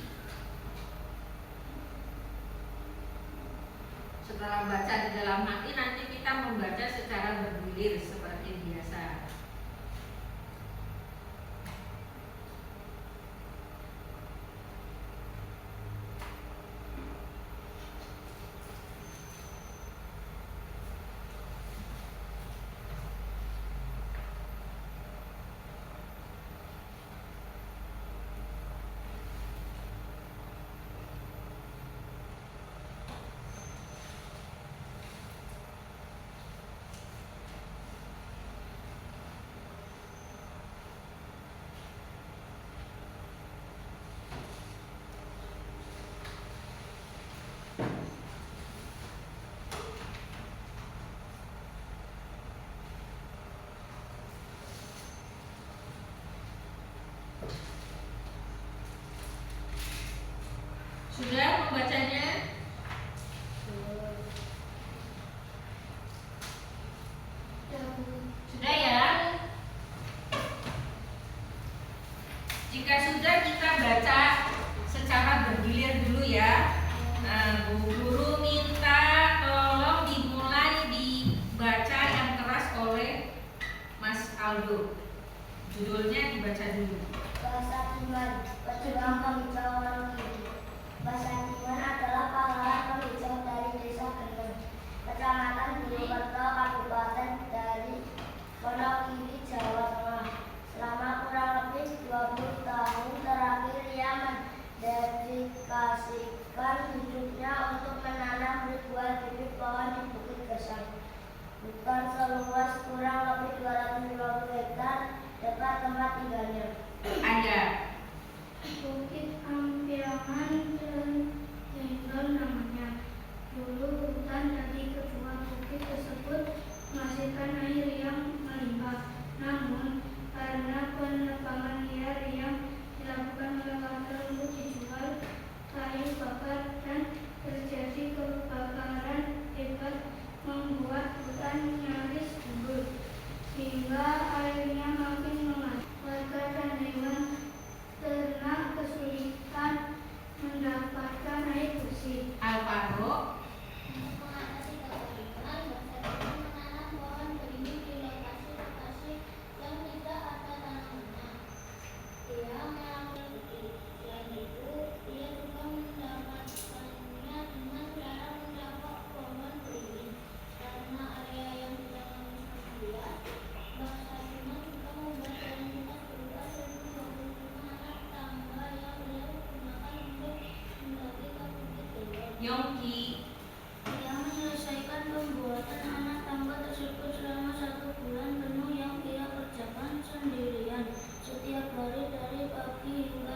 Setelah baca di dalam hati, nanti kita membaca secara bergilir seperti biasa. Sudah membacanya? Sudah ya? Jika sudah, kita baca secara bergilir dulu ya. Nah, Bu Guru minta tolong dimulai dibaca yang keras oleh Mas Aldo. Judulnya dibaca dulu. Bahasa Diman, pejuang penghijau orang kiri. Bahasa Diman adalah pahlawan penghijau dari Desa Geneng, Kecamatan Purwokerto, Kabupaten dari Wonogiri, Jawa Tengah. Selama kurang lebih 20 tahun terakhir ia mendedikasikan hidupnya untuk menanam ribuan bibit pohon di Bukit Gesang. Hutan seluas kurang lebih 250 hektar dekat tempat tinggalnya. Ada Bukit Ampiangan Cendengal namanya. Dulu hutan dari kedua bukit tersebut menghasilkan air yang melimpah. Namun karena penebangan liar yang dilakukan oleh warga untuk dijual kayu bakar dan terjadi kebakaran hebat membuat hutan nyaris gundul hingga airnya makin mengalir. Warga dan hewan ternak kesulitan mendapatkan air bersih. Alvaro. Mengatasi kekeringan, Bahasa Diman menanam pohon beringin di lokasi-lokasi yang tidak ada tanamannya. Ia mengambil bukit. Selain itu, ia juga mendapatkannya dengan cara mencaplok pohon beringin. Karena area yang tidak menyusun dia, Bahasa Diman juga membuat komunitas berupa 1025 anak tangga yang beliau gunakan untuk mendaki ke Bukit Gendong. Yongki. Ia menyelesaikan pembuatan anak tangga tersebut selama 1 bulan penuh yang ia kerjakan sendirian setiap hari dari pagi hingga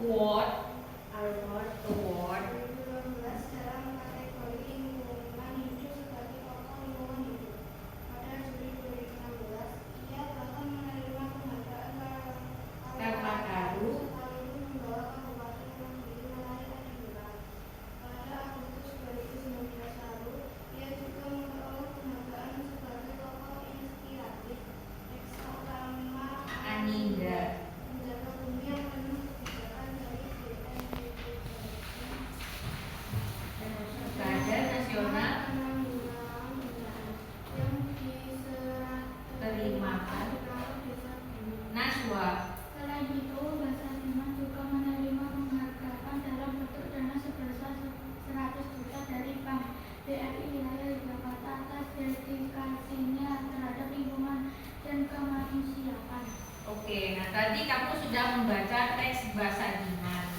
Award 2015 dalam kategori lingkungan hidup sebagai tokoh lingkungan hidup. Pada Juli 2016, ia bahkan menerima penghargaan Karma Karu sekaligus membawa Kabupaten Kediri menarik Adinda. Pada Agustus 2019 lalu, ia juga memperoleh penghargaan sebagai tokoh inspiratif Reksa Utama Aninda. menjaga bumi yang penuh kebijakan dari Badan Nasional Terimakan Naswa. Selain itu, Bahasa Diman juga menerima penghargaan dalam bentuk dana sebesar 100 juta dari Bank BRI Wilayah Jakarta atas dedikasinya terhadap lingkungan dan kemanusiaan. Oke, nah tadi kamu sudah membaca teks Bahasa Diman.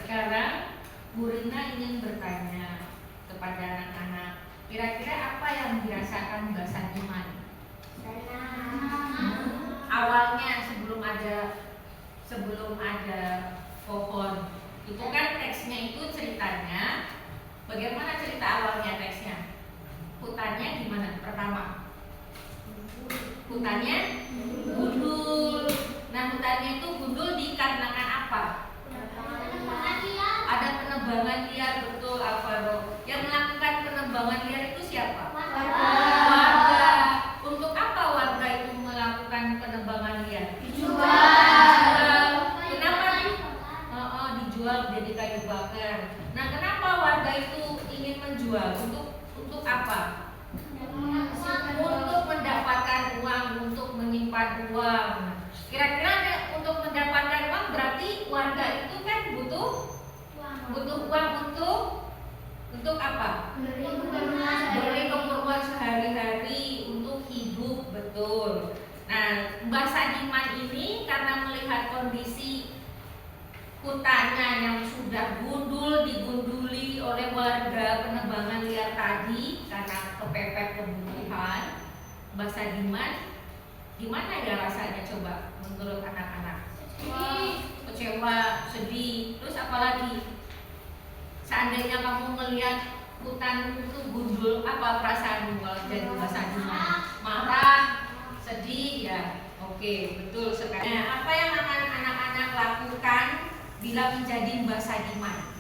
Sekarang Bu Rina ingin bertanya kepada anak-anak, kira-kira apa yang dirasakan Bahasa Diman? Awalnya sebelum ada pohon, itu kan teksnya itu ceritanya. Bagaimana cerita awalnya teksnya? Hutannya gimana? Pertama, hutannya gundul. Nah, hutannya itu gundul dikarenakan apa? Ada penebangan liar, betul Alvaro. Yang melakukan penebangan liar itu siapa? Warga. Untuk apa warga itu melakukan penebangan liar? Dijual. Kenapa? Dijual jadi kayu bakar. Nah, kenapa warga itu ingin menjual? Untuk apa? Untuk mendapatkan uang, untuk menyimpan uang. Kira-kira untuk mendapatkan uang berarti warga itu kan butuh uang untuk apa? Beli keperluan sehari-hari, untuk hidup, betul. Nah, Mbak Sadiman ini karena melihat kondisi hutannya yang sudah digunduli oleh warga penebangan liar tadi karena kepepet kebutuhan, Mbak Sadiman gimana ya rasanya coba menurut anak-anak? Kecewa, sedih, terus apa lagi? Seandainya kamu melihat hutan itu gundul, apa perasaanmu kalau jadi Mbak Sadiman? Marah, sedih ya? Oke, betul sekali. Nah, apa yang akan anak-anak lakukan bila menjadi Mbak Sadiman?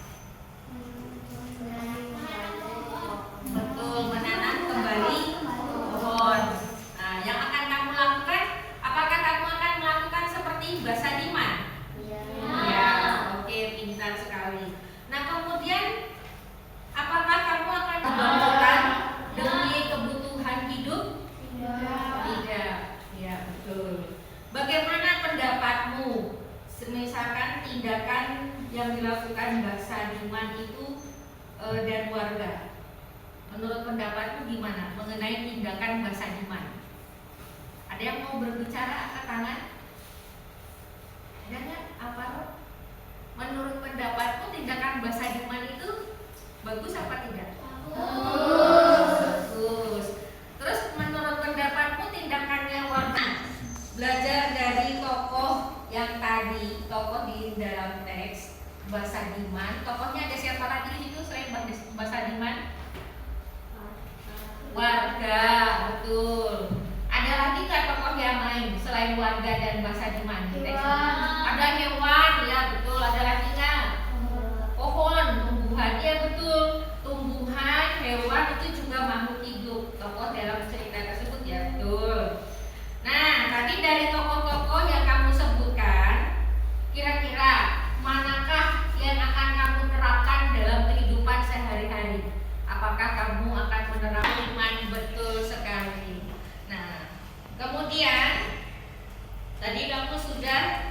Betul, menanam kembali pohon. Nah, yang akan kamu lakukan, apakah kamu akan melakukan seperti Mbak Sadiman? Ya, oke, pintar sekali. Nah, kemudian apakah kamu akan membangun demi kebutuhan hidup? Tidak. Ya, betul. Bagaimana pendapatmu? Misalkan tindakan yang dilakukan Mbak Sadiman itu dan warga. Menurut pendapatmu gimana mengenai tindakan Mbak Sadiman? Ada yang mau berbicara, angkat tangan? Ada nggak? Apa? Menurut pendapatmu tindakan Mbak Sadiman itu bagus apa tidak? Bagus. Terus menurut pendapatmu tindakannya warga? Belajar dari tokoh yang tadi, tokoh di dalam teks Mbak Sadiman. Tokohnya ada siapa lagi di situ selain Mbak Sadiman? Warga, betul. Ada lagi nggak tokoh yang lain selain warga dan Mbak Sadiman di teks? Ada hewan, ya betul. Ada lagi nggak? Pohon, tumbuhan, ya betul. Tumbuhan, hewan itu juga makhluk hidup. Tokoh dalam cerita tersebut, ya betul. Nah, tadi dari tokoh-tokoh yang kamu sebutkan, kira-kira manakah yang akan kamu terapkan dalam kehidupan sehari-hari? Apakah kamu akan menerapkan iman? Betul sekali. Nah, kemudian tadi kamu sudah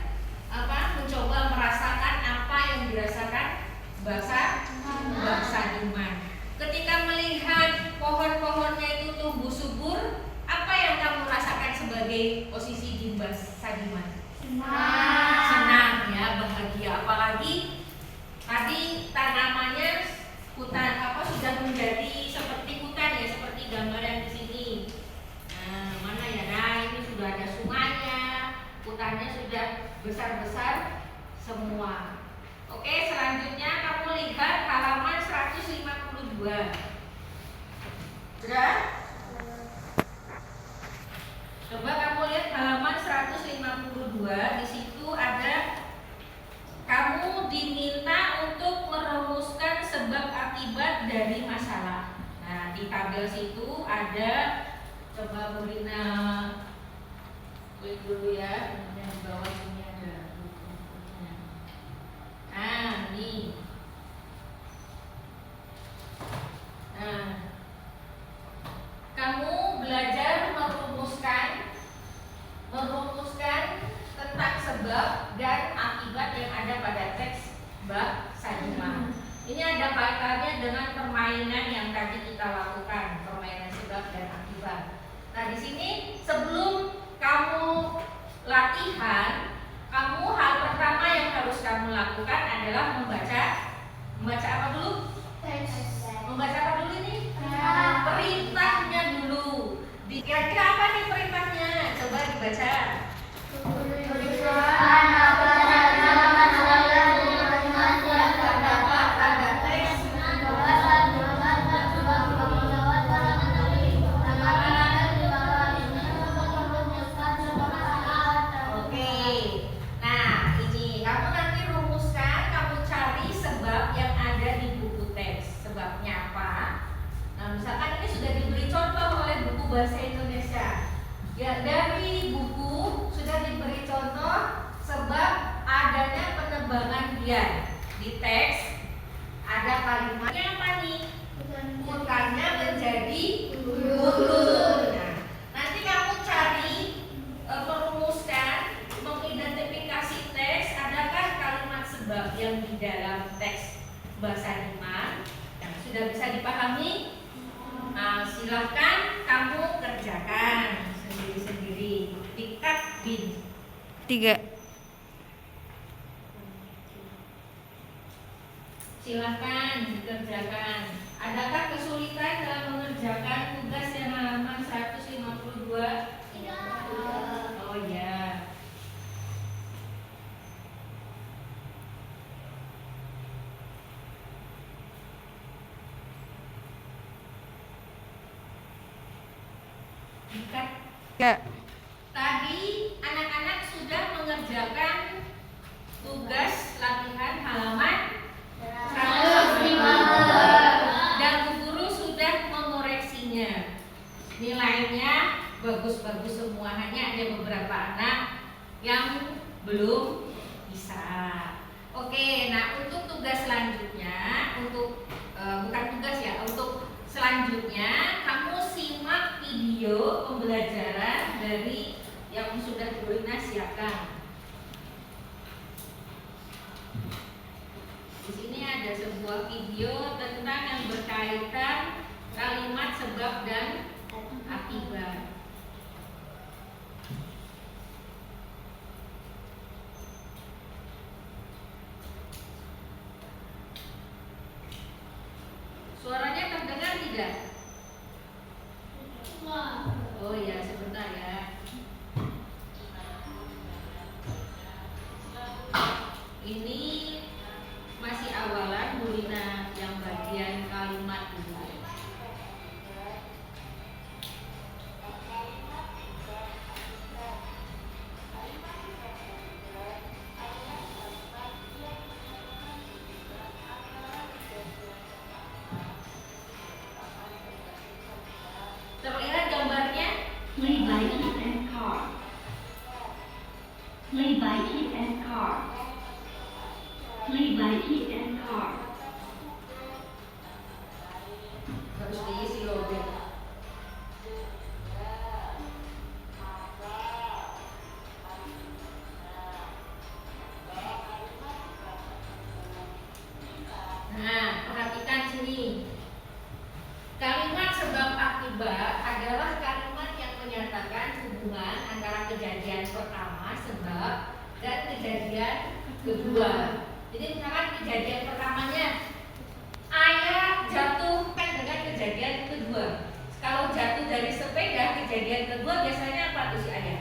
mencoba merasakan apa yang dirasakan Mbak Sadiman. Ketika melihat pohon-pohonnya itu tumbuh subur, apa yang kamu rasakan sebagai posisi di Mbak Sadiman? Senang ya, bahagia. Apalagi tadi tanamannya hutan sudah menjadi seperti hutan ya, seperti gambar yang di sini. Nah, mana ya? Nah, ini sudah ada sungainya, hutannya sudah besar-besar semua. Oke, selanjutnya kamu lihat halaman 152. Sudah? Coba kamu lihat halaman 152. Di situ ada kamu diminta untuk merumuskan sebab akibat dari masalah. Nah, di tabel situ ada, coba Bu Rina klik dulu ya. Kemudian di bawah sini ada buku-bukunya. Nah, ini. Nah, kamu belajar merumuskan tentang sebab dan akibat yang ada pada teks bab Sajimah. Ini ada kaitannya dengan permainan yang tadi kita lakukan, permainan sebab dan akibat. Nah, di sini sebelum kamu latihan, hal pertama yang harus kamu lakukan adalah membaca apa dulu? Membaca apa dulu ini? Perintahnya dulu. Kira-kira apa nih perintahnya? Coba dibaca. Bahasa Indonesia. Ya, dari buku sudah diberi contoh sebab adanya penebangan bian. Di teks ada kalimatnya apa nih? Bukannya menjadi gurun. Nah, nanti kamu cari, merumuskan, mengidentifikasi teks, adakah kalimat sebab yang di dalam teks bahasa Iman yang sudah bisa dipahami? Nah, silahkan kamu kerjakan sendiri-sendiri. Dikat bin 3. Silahkan dikerjakan. Adakah kesulitan dalam mengerjakan tugas yang halaman 152? Oh ya. Tadi anak-anak sudah mengerjakan tugas latihan halaman 152 dan Bu Guru sudah mengoreksinya. Nilainya bagus-bagus semua, hanya ada beberapa anak yang belum bisa. Oke, nah untuk tugas selanjutnya, bukan tugas ya, untuk selanjutnya kamu simak video pembelajaran dari yang sudah Bu Rina siapkan. Di sini ada sebuah video tentang yang berkaitan kalimat sebab dan akibat. Suaranya terdengar tidak? Oh ya, sebentar ya. Ini masih awalan Bu Rina yang bagian kalimat dulu. Terlihat gambarnya? Play by Keith and Car. Play by Keith and Car. Play by Keith and Car. Harus diisi loaded. Nah, perhatikan sini. Kalimat sebab akibat adalah kalimat yang menyatakan hubungan antara kejadian pertama sebab dan kejadian kedua. Jadi misalkan kejadian pertamanya ayah jatuh kan dengan kejadian kedua. Kalau jatuh dari sepeda, kejadian kedua biasanya apa tuh si ayah?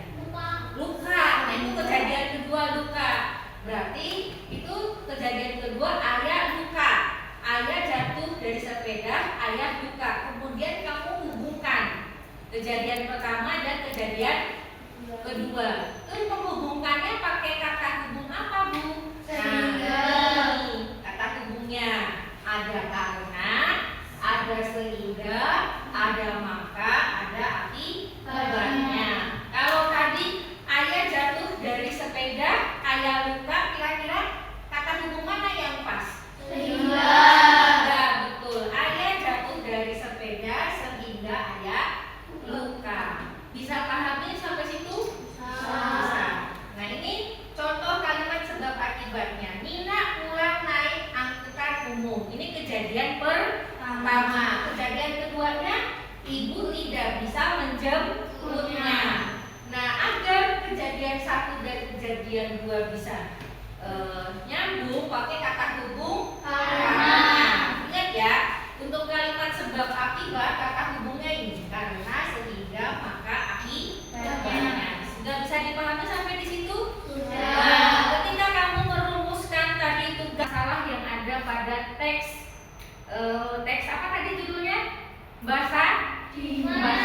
Luka. Nah, itu kejadian kedua luka. Berarti itu kejadian kedua Kejadian pertama dan kejadian kedua. Terus menghubungkannya pakai kata hubung apa, Bu? Sehingga. Nah, ini kata hubungnya ada karena, ada sehingga, ada maka, ada akibatnya. Kalau tadi ayah jatuh dari sepeda, ayah luka, kira-kira kata hubung mana yang pas? Sehingga. Sehingga, betul. Ayah jatuh dari sepeda sehingga ayah luka. Bisa pahami sampai situ? Bisa. Nah, ini contoh kalimat sebab akibatnya. Nina pulang naik angkutan umum. Ini kejadian pertama. Kejadian keduanya, ibu tidak bisa menjemputnya. Nah, agar kejadian satu dan kejadian dua bisa nyambung, pakai kata hubung karena. Ingat ya, untuk kalimat sebab akibat kata hubungnya ini karena, sehingga, maka, akibatnya. Sudah bisa dipahami sampai di situ? Nah, ketika kamu merumuskan tadi tugas salah yang ada pada teks apa tadi judulnya? Bahasa Diman.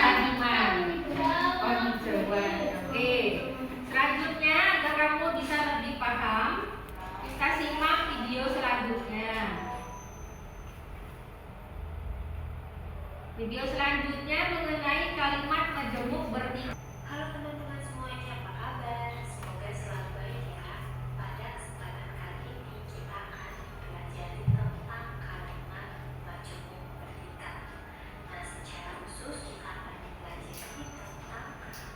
Penjauhan. Oke. Selanjutnya agar kamu bisa lebih paham, kita simak video selanjutnya. Video selanjutnya mengenai kalimat majemuk bertiga. Halo teman-teman semuanya, apa kabar? Semoga selalu baik ya. Pada kesempatan kali ini kita akan belajar tentang kalimat majemuk bertingkat. Nah, secara khusus kita akan mempelajari tentang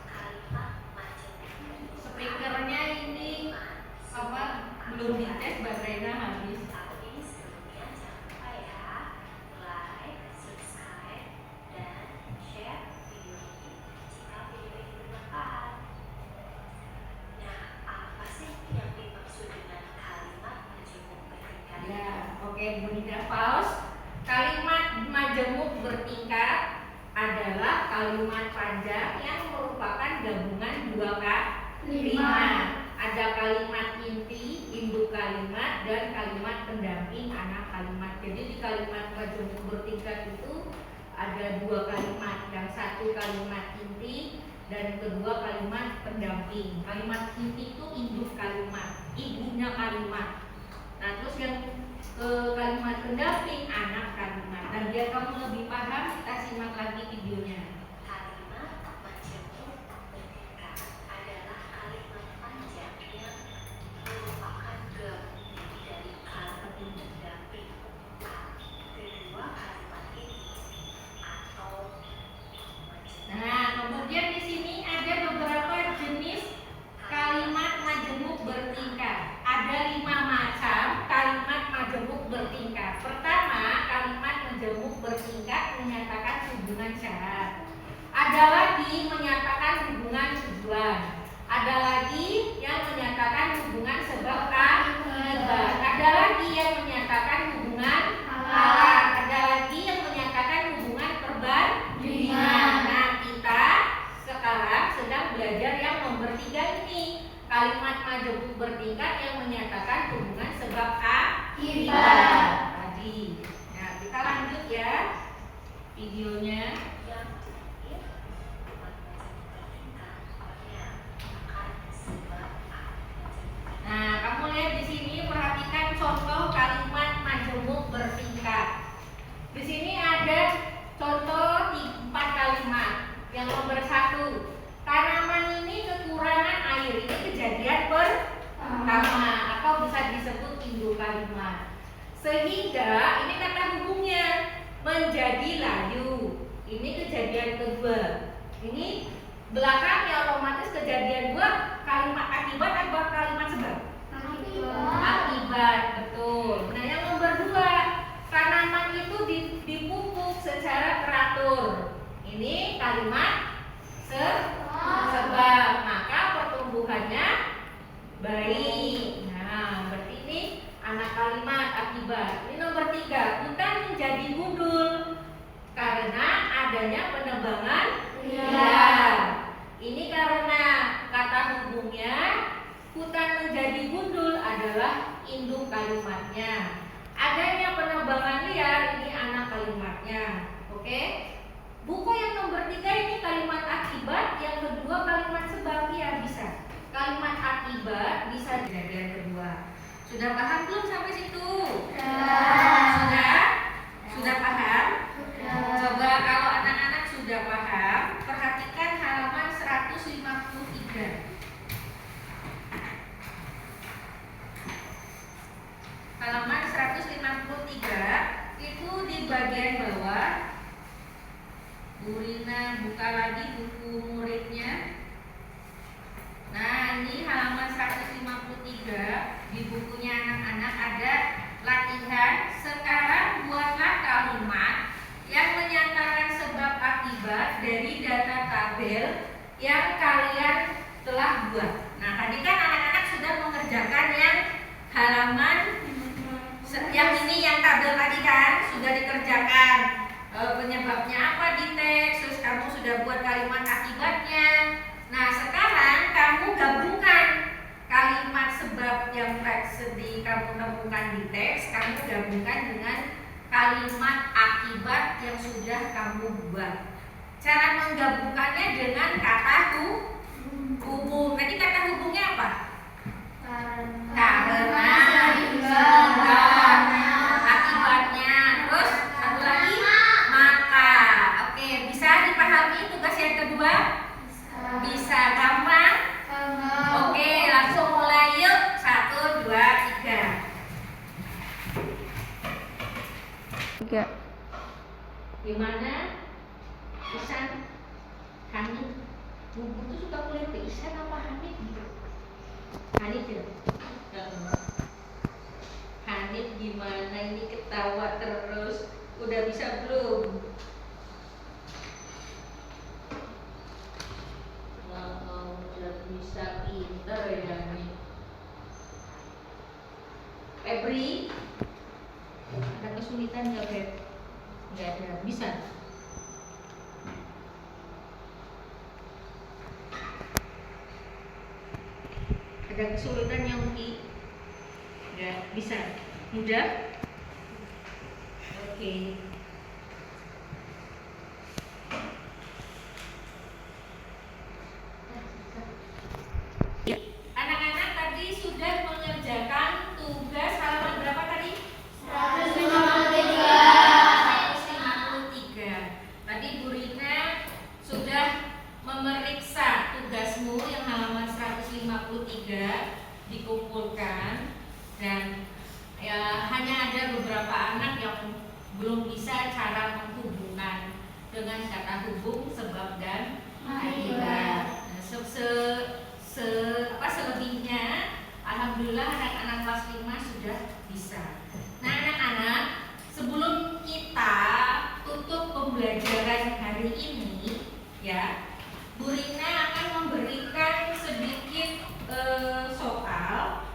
kalimat majemuk bertingkat. Speakernya ini apa? Belum dites, baterainya habis. Tapi sebelumnya jangan lupa ya, like, subscribe, dan share video ini jika video ini bermanfaat. Nah, apa sih yang dimaksud dengan kalimat majemuk bertingkat? Ya, oke, Bunda pause. Kalimat majemuk bertingkat adalah kalimat panjang yang merupakan gabungan dua kalimat. Ada kalimat inti, induk kalimat, dan kalimat pendamping anak kalimat. Jadi di kalimat majemuk bertingkat itu ada dua kalimat, yang satu kalimat inti dan kedua kalimat pendamping. Kalimat inti itu induk kalimat, ibunya kalimat. Nah, terus yang kalimat pendamping anak kalimat. Dan biar kamu lebih paham, kita simak lagi videonya. Kalimat majemuk bertingkat adalah kalimat panjang yang merupakan gabungan dari kalimat pendamping kedua kalimat ini atau majemuk. Nah, kemudian di sini ada beberapa jenis kalimat majemuk bertingkat. Ada 5 macam kalimat majemuk bertingkat. Pertama, kalimat majemuk bertingkat menyatakan hubungan syarat. Ada lagi menyatakan hubungan tujuan. Ada lagi yang menyatakan hubungan sebab akibat. Ada lagi yang menyatakan hubungan alat. Ada lagi yang menyatakan hubungan perbandingan. Nah, kita sekarang sedang belajar yang nomor 3 ini. Kalimat majemuk bertingkat yang menyatakan hubungan sebab akibat tadi. Nah, kita lanjut ya videonya. Yang terakhir, kalimat majemuk bertingkat menyatakan sebab akibat. Nah, kamu lihat di sini, perhatikan contoh kalimat majemuk bertingkat. Di sini ada contoh 4 kalimat. Yang nomor 1, tanaman ini kekurangan air. Ini kejadian pertama atau bisa disebut induk kalimat. Sehingga ini kata hubungnya menjadi layu. Ini kejadian kedua. Ini belakangnya otomatis kejadian 2, kalimat akibat atau kalimat sebab? Akibat, betul. Nah, yang nomor 2, tanaman itu dipupuk secara teratur. Ini kalimat sebab, maka pertumbuhannya baik. Nah, berarti ini anak kalimat akibat. Ini nomor 3, hutan menjadi gundul karena adanya penebangan liar. Ini karena kata hubungnya hutan menjadi gundul adalah induk kalimatnya. Adanya penebangan liar ini anak kalimatnya. Oke? Buku yang nomor 3 ini kalimat akibat, yang kedua kalimat sebab. Ya bisa. Kalimat akibat bisa jadi yang kedua. Sudah paham belum sampai situ? Sudah? Sudah paham? Coba kalau anak-anak sudah paham, perhatikan halaman 153. Halaman 153 itu di bagian bawah. Bu Rina buka lagi buku muridnya. Nah, ini halaman 153 di bukunya anak-anak ada latihan. Sekarang buatlah kalimat yang menyatakan sebab akibat dari data tabel yang kalian telah buat. Nah, tadi kan anak-anak sudah mengerjakan yang halaman yang ini, yang tabel tadi kan sudah dikerjakan. Penyebabnya apa di teks, terus kamu sudah buat kalimat akibatnya. Nah, sekarang kamu gabungkan kalimat sebab yang tadi kamu temukan di teks, kamu gabungkan dengan kalimat akibat yang sudah kamu buat. Cara menggabungkannya dengan kata hubung. Tadi kata hubungnya apa? Karena, sehingga, akibatnya. Terus satu lagi maka. Oke, bisa dipahami tugas yang kedua? Bisa, gampang? Oke, langsung mulai yuk. 1, 2, 3. Gimana? Isan, Hanif, buku tuh suka kuliah ke Isan apa Hanif gitu? Hanif ya? Hanif gimana ini ketawa terus? Udah bisa belum? Udah bisa, pinter ya nih. Febri, ada kesulitan nggak Feb? Nggak ada, bisa. Ada kesulitan yang nggak bisa, mudah. Oke. Anak-anak tadi sudah mengerjakan tugas halaman berapa tadi? 153. Tadi Bu Rina sudah memeriksa tugasmu yang halaman 153 dikumpulkan, dan ya hanya ada beberapa anak yang belum bisa cara menghubungkan dengan kata hubung, sebab dan akibat. Nah, selebihnya alhamdulillah anak-anak kelas 5 sudah bisa. Nah, anak-anak, sebelum kita tutup pembelajaran hari ini ya, Bu Rina akan memberikan sedikit soal.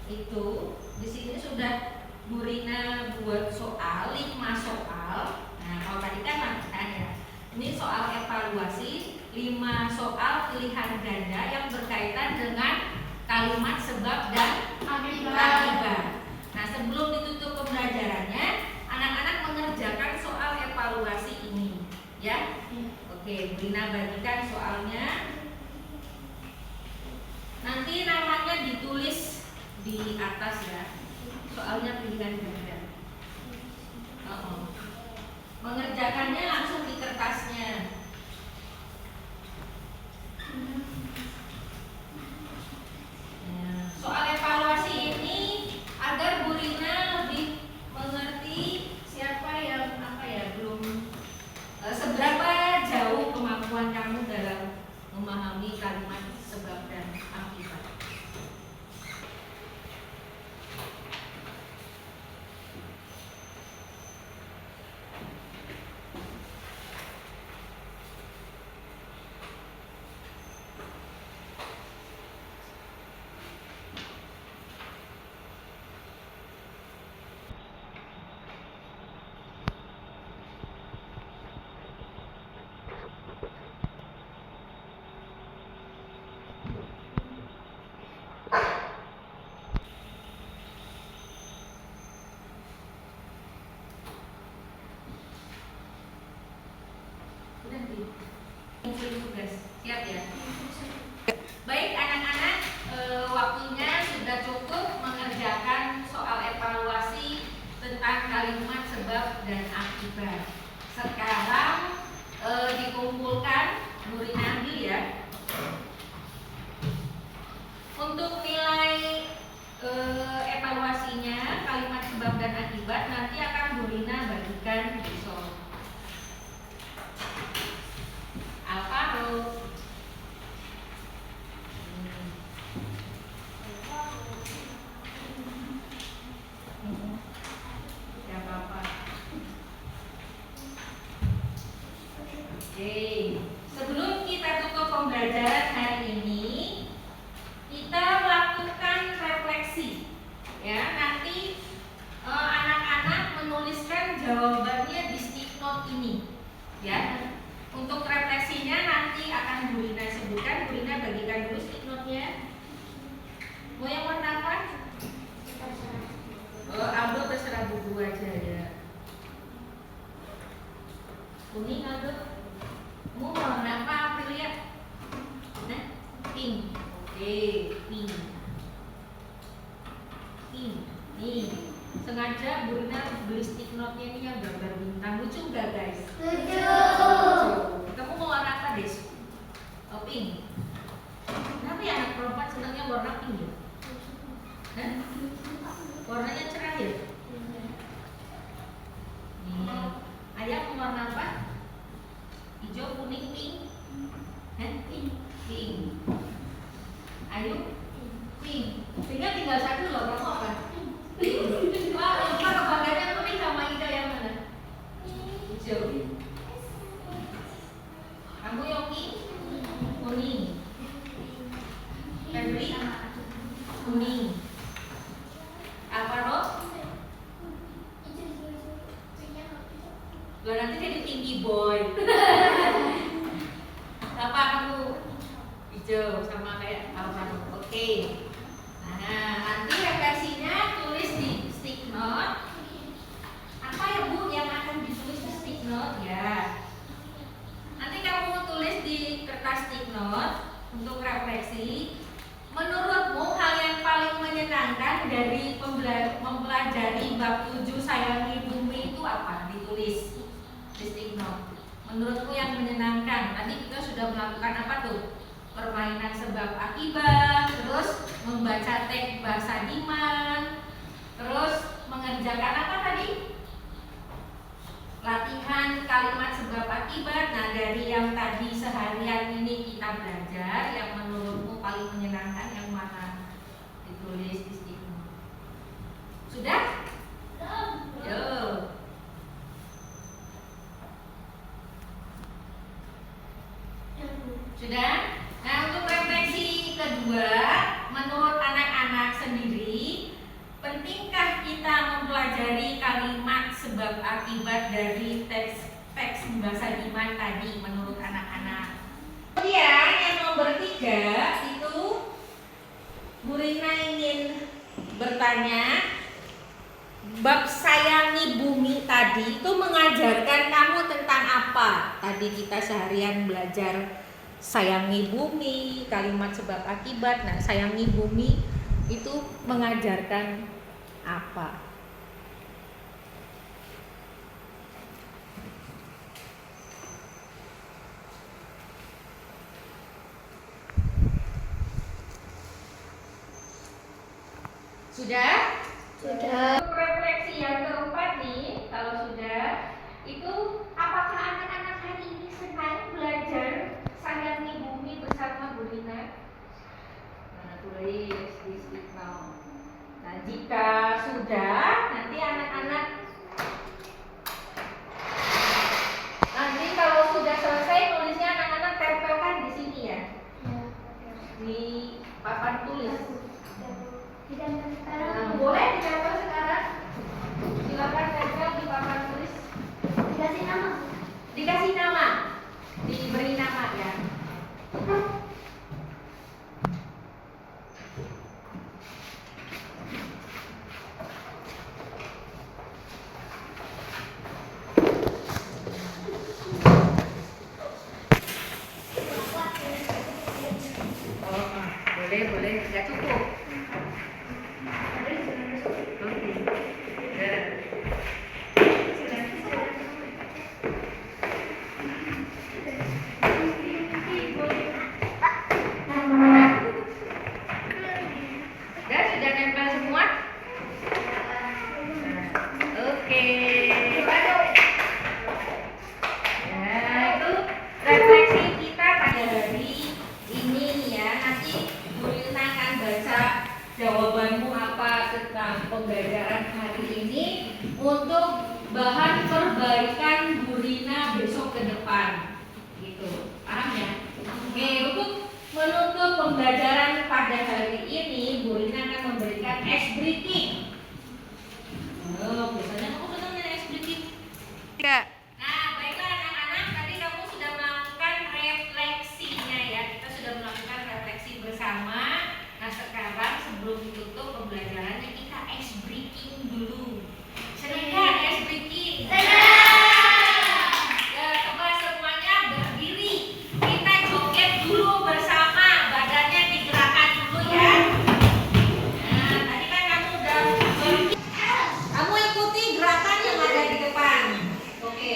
Itu di sini sudah Bu Rina buat soal 5 soal. Nah, kalau tadi kan lanjutan ya. Ini soal evaluasi 5 soal pilihan ganda yang berkaitan dengan kalimat sebab dan akibat. Nah, sebelum ditutup pembelajarannya, anak-anak mengerjakan soal evaluasi ini, ya. Oke, Bu Rina bagikan soalnya. Nanti namanya ditulis di atas ya. Soalnya pilihan ganda. Mengerjakannya langsung di kertasnya. Soal evaluasi ini agar Bu Rina lebih mengerti siapa yang belum seberapa jauh kemampuan kamu dalam memahami kalimat sebab dan akibat. ya nanti anak-anak menuliskan jawabannya di stick note ini, ya. Untuk refleksinya nanti akan Bu Rina sebutkan. Bu Rina bagikan dulu stick note-nya. Mau yang warna apa? Aldo terserah buku aja ya. Kuning Aldo. Mau warna apa Aprilia? Nah, pink. Oke, pink. Pink. Nih, sengaja Bu Rina beli stick note-nya ini yang gambar bintang. Lucu nggak guys? Lucu. Kamu mau warna apa Des? Oh, pink. Kenapa ya anak perempuan senangnya warna pink ya? Hah? Warnanya cerah ya? Nih, ayah mau warna apa? Hijau, kuning, pink? Hah? Pink. Ayo? Pink. Tinggal satu loh, kamu apa? Pink. Wah, lupa kebanggaannya kuning sama hijau yang mana? Hijau. Kamu Yogi? Kuning. Febri? Kuning. Apa Rob? Lo nanti jadi tinggi boy. Apa kamu? Hijau sama kayak kamu. Oke. Nah, nanti refleksinya tulis di stick note. Apa ya Bu yang akan ditulis di stick note ya? Nanti kamu tulis di kertas stick note untuk refleksi. Menurutmu hal yang paling menyenangkan dari mempelajari bab 7 sayangi bumi itu apa? Ditulis di stick note. Menurutmu yang menyenangkan? Tadi kita sudah melakukan apa tuh? Permainan sebab akibat, terus membaca teks bahasa Diman, terus mengerjakan apa tadi? Latihan kalimat sebab akibat. Nah, dari yang tadi seharian ini kita belajar, yang menurutmu paling menyenangkan yang mana? Ditulis di stick note. Sudah? Yo. Sudah? Nah, untuk refleksi kedua, menurut anak-anak sendiri, pentingkah kita mempelajari kalimat sebab akibat dari teks bahasa Diman tadi menurut anak-anak? Kemudian yang nomor 3 itu Bu Rina ingin bertanya, bab sayangi bumi tadi itu mengajarkan kamu tentang apa? Tadi kita seharian belajar sayangi bumi, kalimat sebab akibat. Nah, sayangi bumi itu mengajarkan apa? Sudah? Sudah. Untuk refleksi yang keempat nih, kalau sudah, itu apakah anak-anak hari ini senang belajar sayangi bumi bersama Bu Rina? Nah, tulis di stick note. Nah, jika sudah, nanti anak-anak kalau sudah selesai nulisnya anak-anak tempelkan di sini ya, di papan tulis. Boleh ditempel sekarang? Silakan tempel di papan tulis. Dikasih nama. Dikasih nama, diberi nama ya. Boleh, nggak cukup. Oke. Ya. Sudah nempel semua? Oke. Nah, itu refleksi kita pada hari ini ya. Nanti Bu Rina akan baca jawabanmu apa tentang pembelajaran hari ini untuk bahan perbaikan Bu Rina besok ke depan. Gitu. Paham ya? Oke, untuk menutup pembelajaran pada hari ini, Bu Rina akan memberikan ice breaking. pembelajarannya kita ice breaking dulu. Seneng kan ice breaking? Ya, coba semuanya berdiri. Kita joget dulu bersama, badannya digerakkan dulu ya. Nah, tadi kan kamu udah kamu ikuti gerakan yang ada di depan. Oke.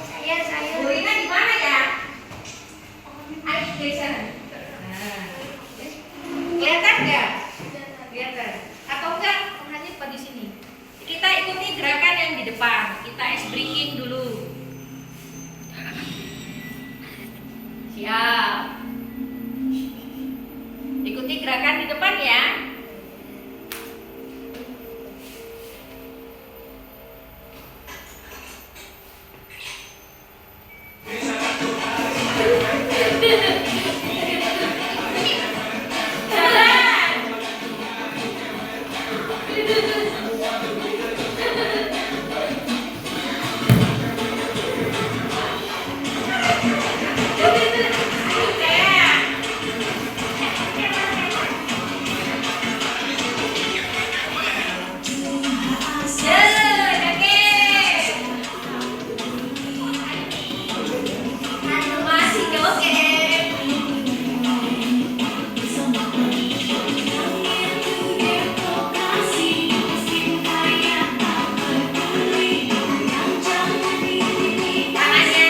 Saya saya. Burina di mana ya? Ayo geser. Nah, kelihatan nggak? Kelihatan. Atau enggak? Hanya di sini. Kita ikuti gerakan yang di depan. Kita ice breaking dulu. Siap. Ikuti gerakan di depan ya. Masih joget. Tangannya.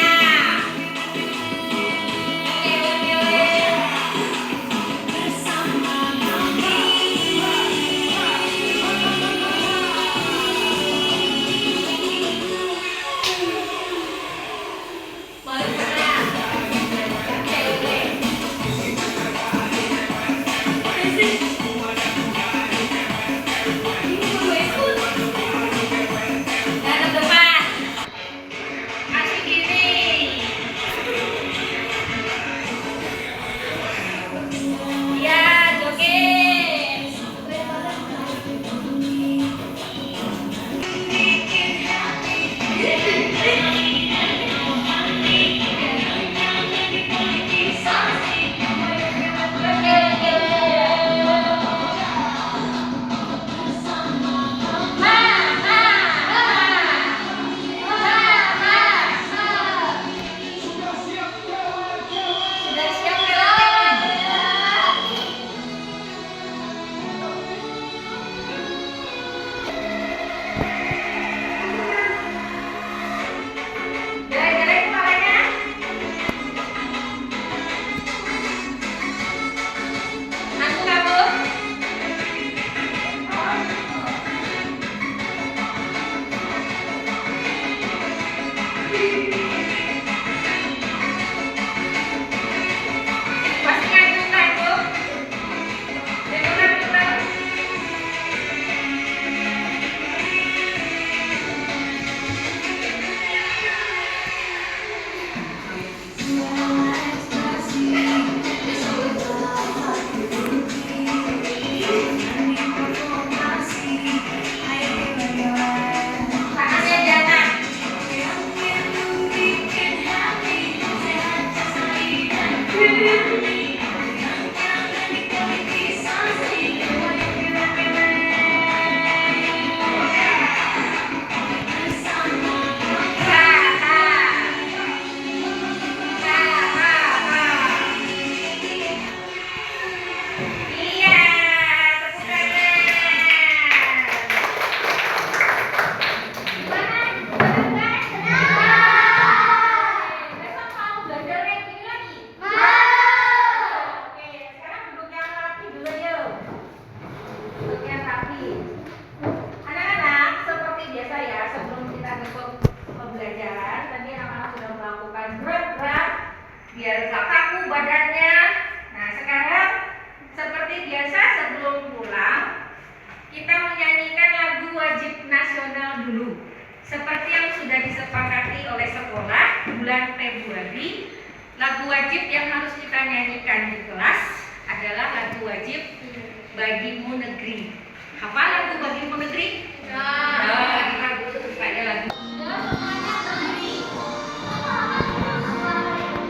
Hadap depan. Kasih kiri. Ya, joget. Sudah siap belum? Jalan-jalan kepalanya. Aku kamu. Pasti nganggur kamu. Dengar. Tangannya jangan. Iya, tepuk tangan. Besok mau belajar kayak gini lagi? Oke, sekarang duduk yang rapi dulu yuk. Duduk yang rapi. Anak-anak, seperti biasa ya, sebelum kita ke pembelajaran, tadi anak-anak sudah melakukan gerak-gerak biar gak kaku badannya. Nah, sekarang seperti biasa sebelum pulang, kita menyanyikan lagu wajib nasional dulu. Seperti yang sudah disepakati oleh sekolah bulan Februari, lagu wajib yang harus kita nyanyikan di kelas adalah lagu wajib Bagimu Negeri. Hafal lagu Bagimu Negeri? Nah, kita dulu supaya lagu.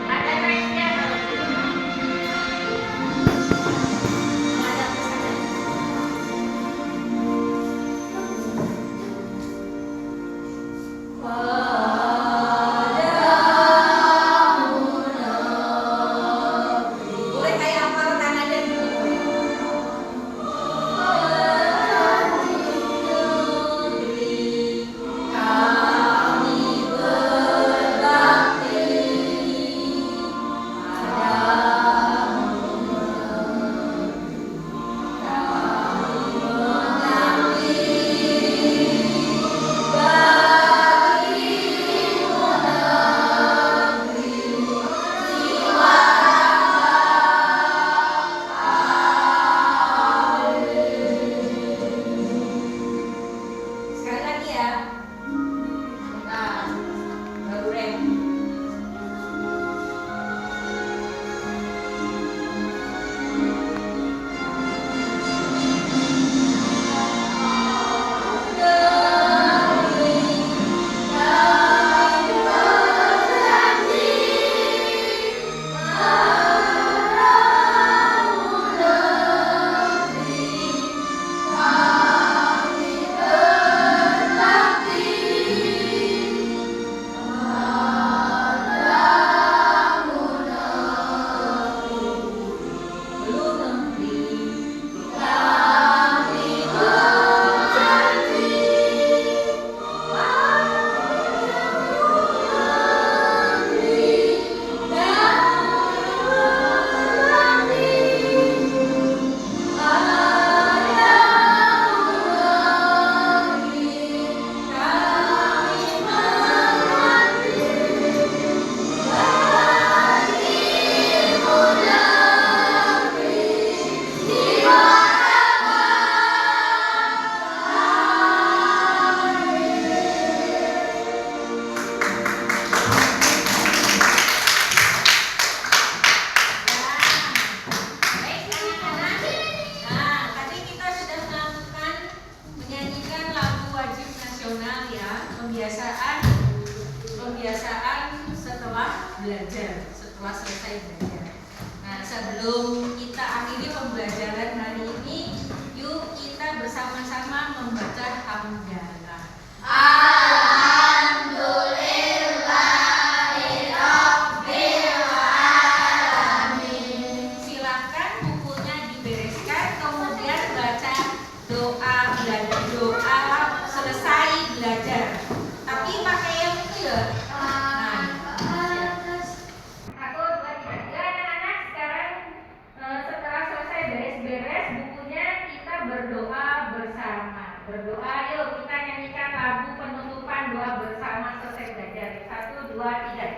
Ada naiknya. pembiasaan setelah belajar, setelah selesai belajar. Nah, sebelum kita akhiri pembelajaran hari ini, yuk kita bersama-sama membaca hamdalah. Silakan bukunya dibereskan, kemudian baca doa selesai belajar. Tapi pakai yang itu ya. Satu, dua, tiga. Anak-anak sekarang setelah selesai beres-beres bukunya, kita berdoa bersama. Berdoa, yuk kita nyanyikan lagu penutupan doa bersama selesai belajar. Satu, dua, tiga.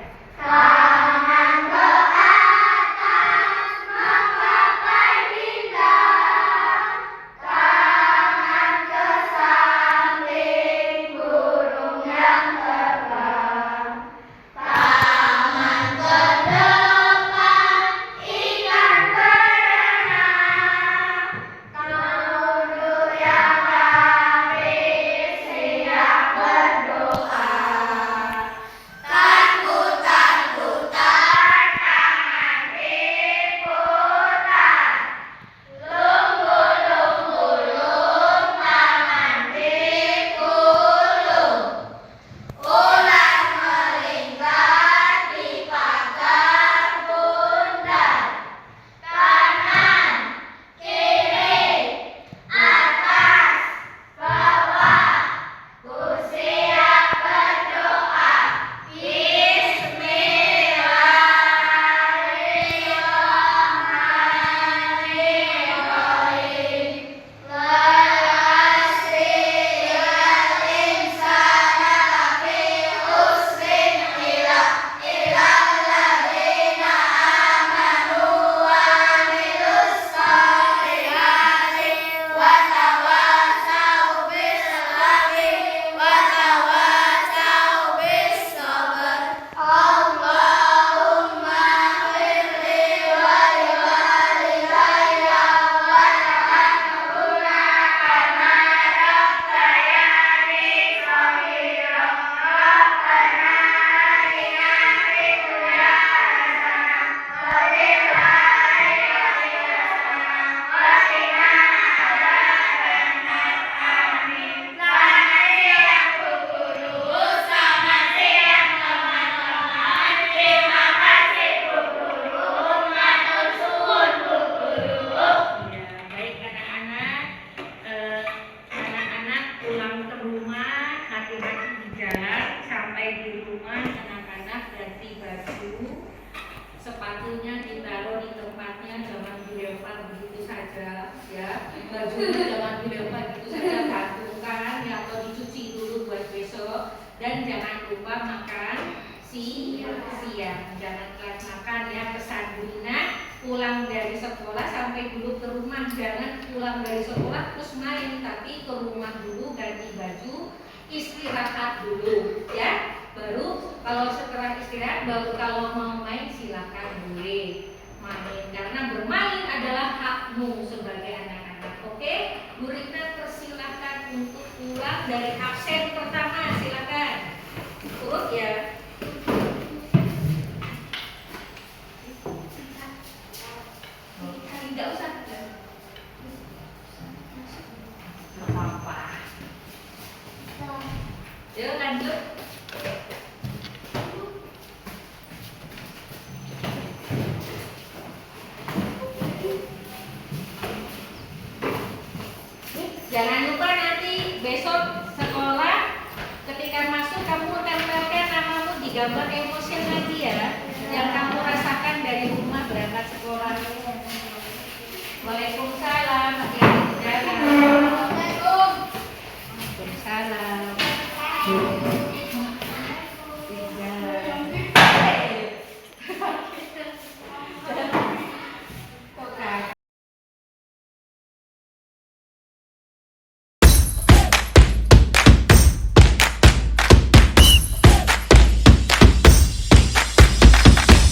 Sepatunya ditaruh di tempatnya, jangan dilempar begitu saja ya. Bajunya jangan dilempar begitu saja, gantungan ya, atau dicuci dulu buat besok. Dan jangan lupa makan siang, jangan telat makan ya. Pesan Bunda, pulang dari sekolah sampai dulu ke rumah, jangan pulang dari sekolah terus main, tapi ke rumah dulu ganti baju, istirahat dulu ya. Baru kalau setelah istirahat, baru kalau mau main silakan boleh main, karena bermain adalah hakmu sebagai anak-anak. Oke, Bu Rina persilakan untuk pulang dari absen pertama, silakan turut ya. Tidak usah, tidak apa-apa. Yuk lanjut. Jangan lupa nanti besok sekolah ketika masuk kamu tempelkan namamu di gambar emotion lagi ya, yang kamu rasakan dari rumah berangkat sekolah. Waalaikumsalam.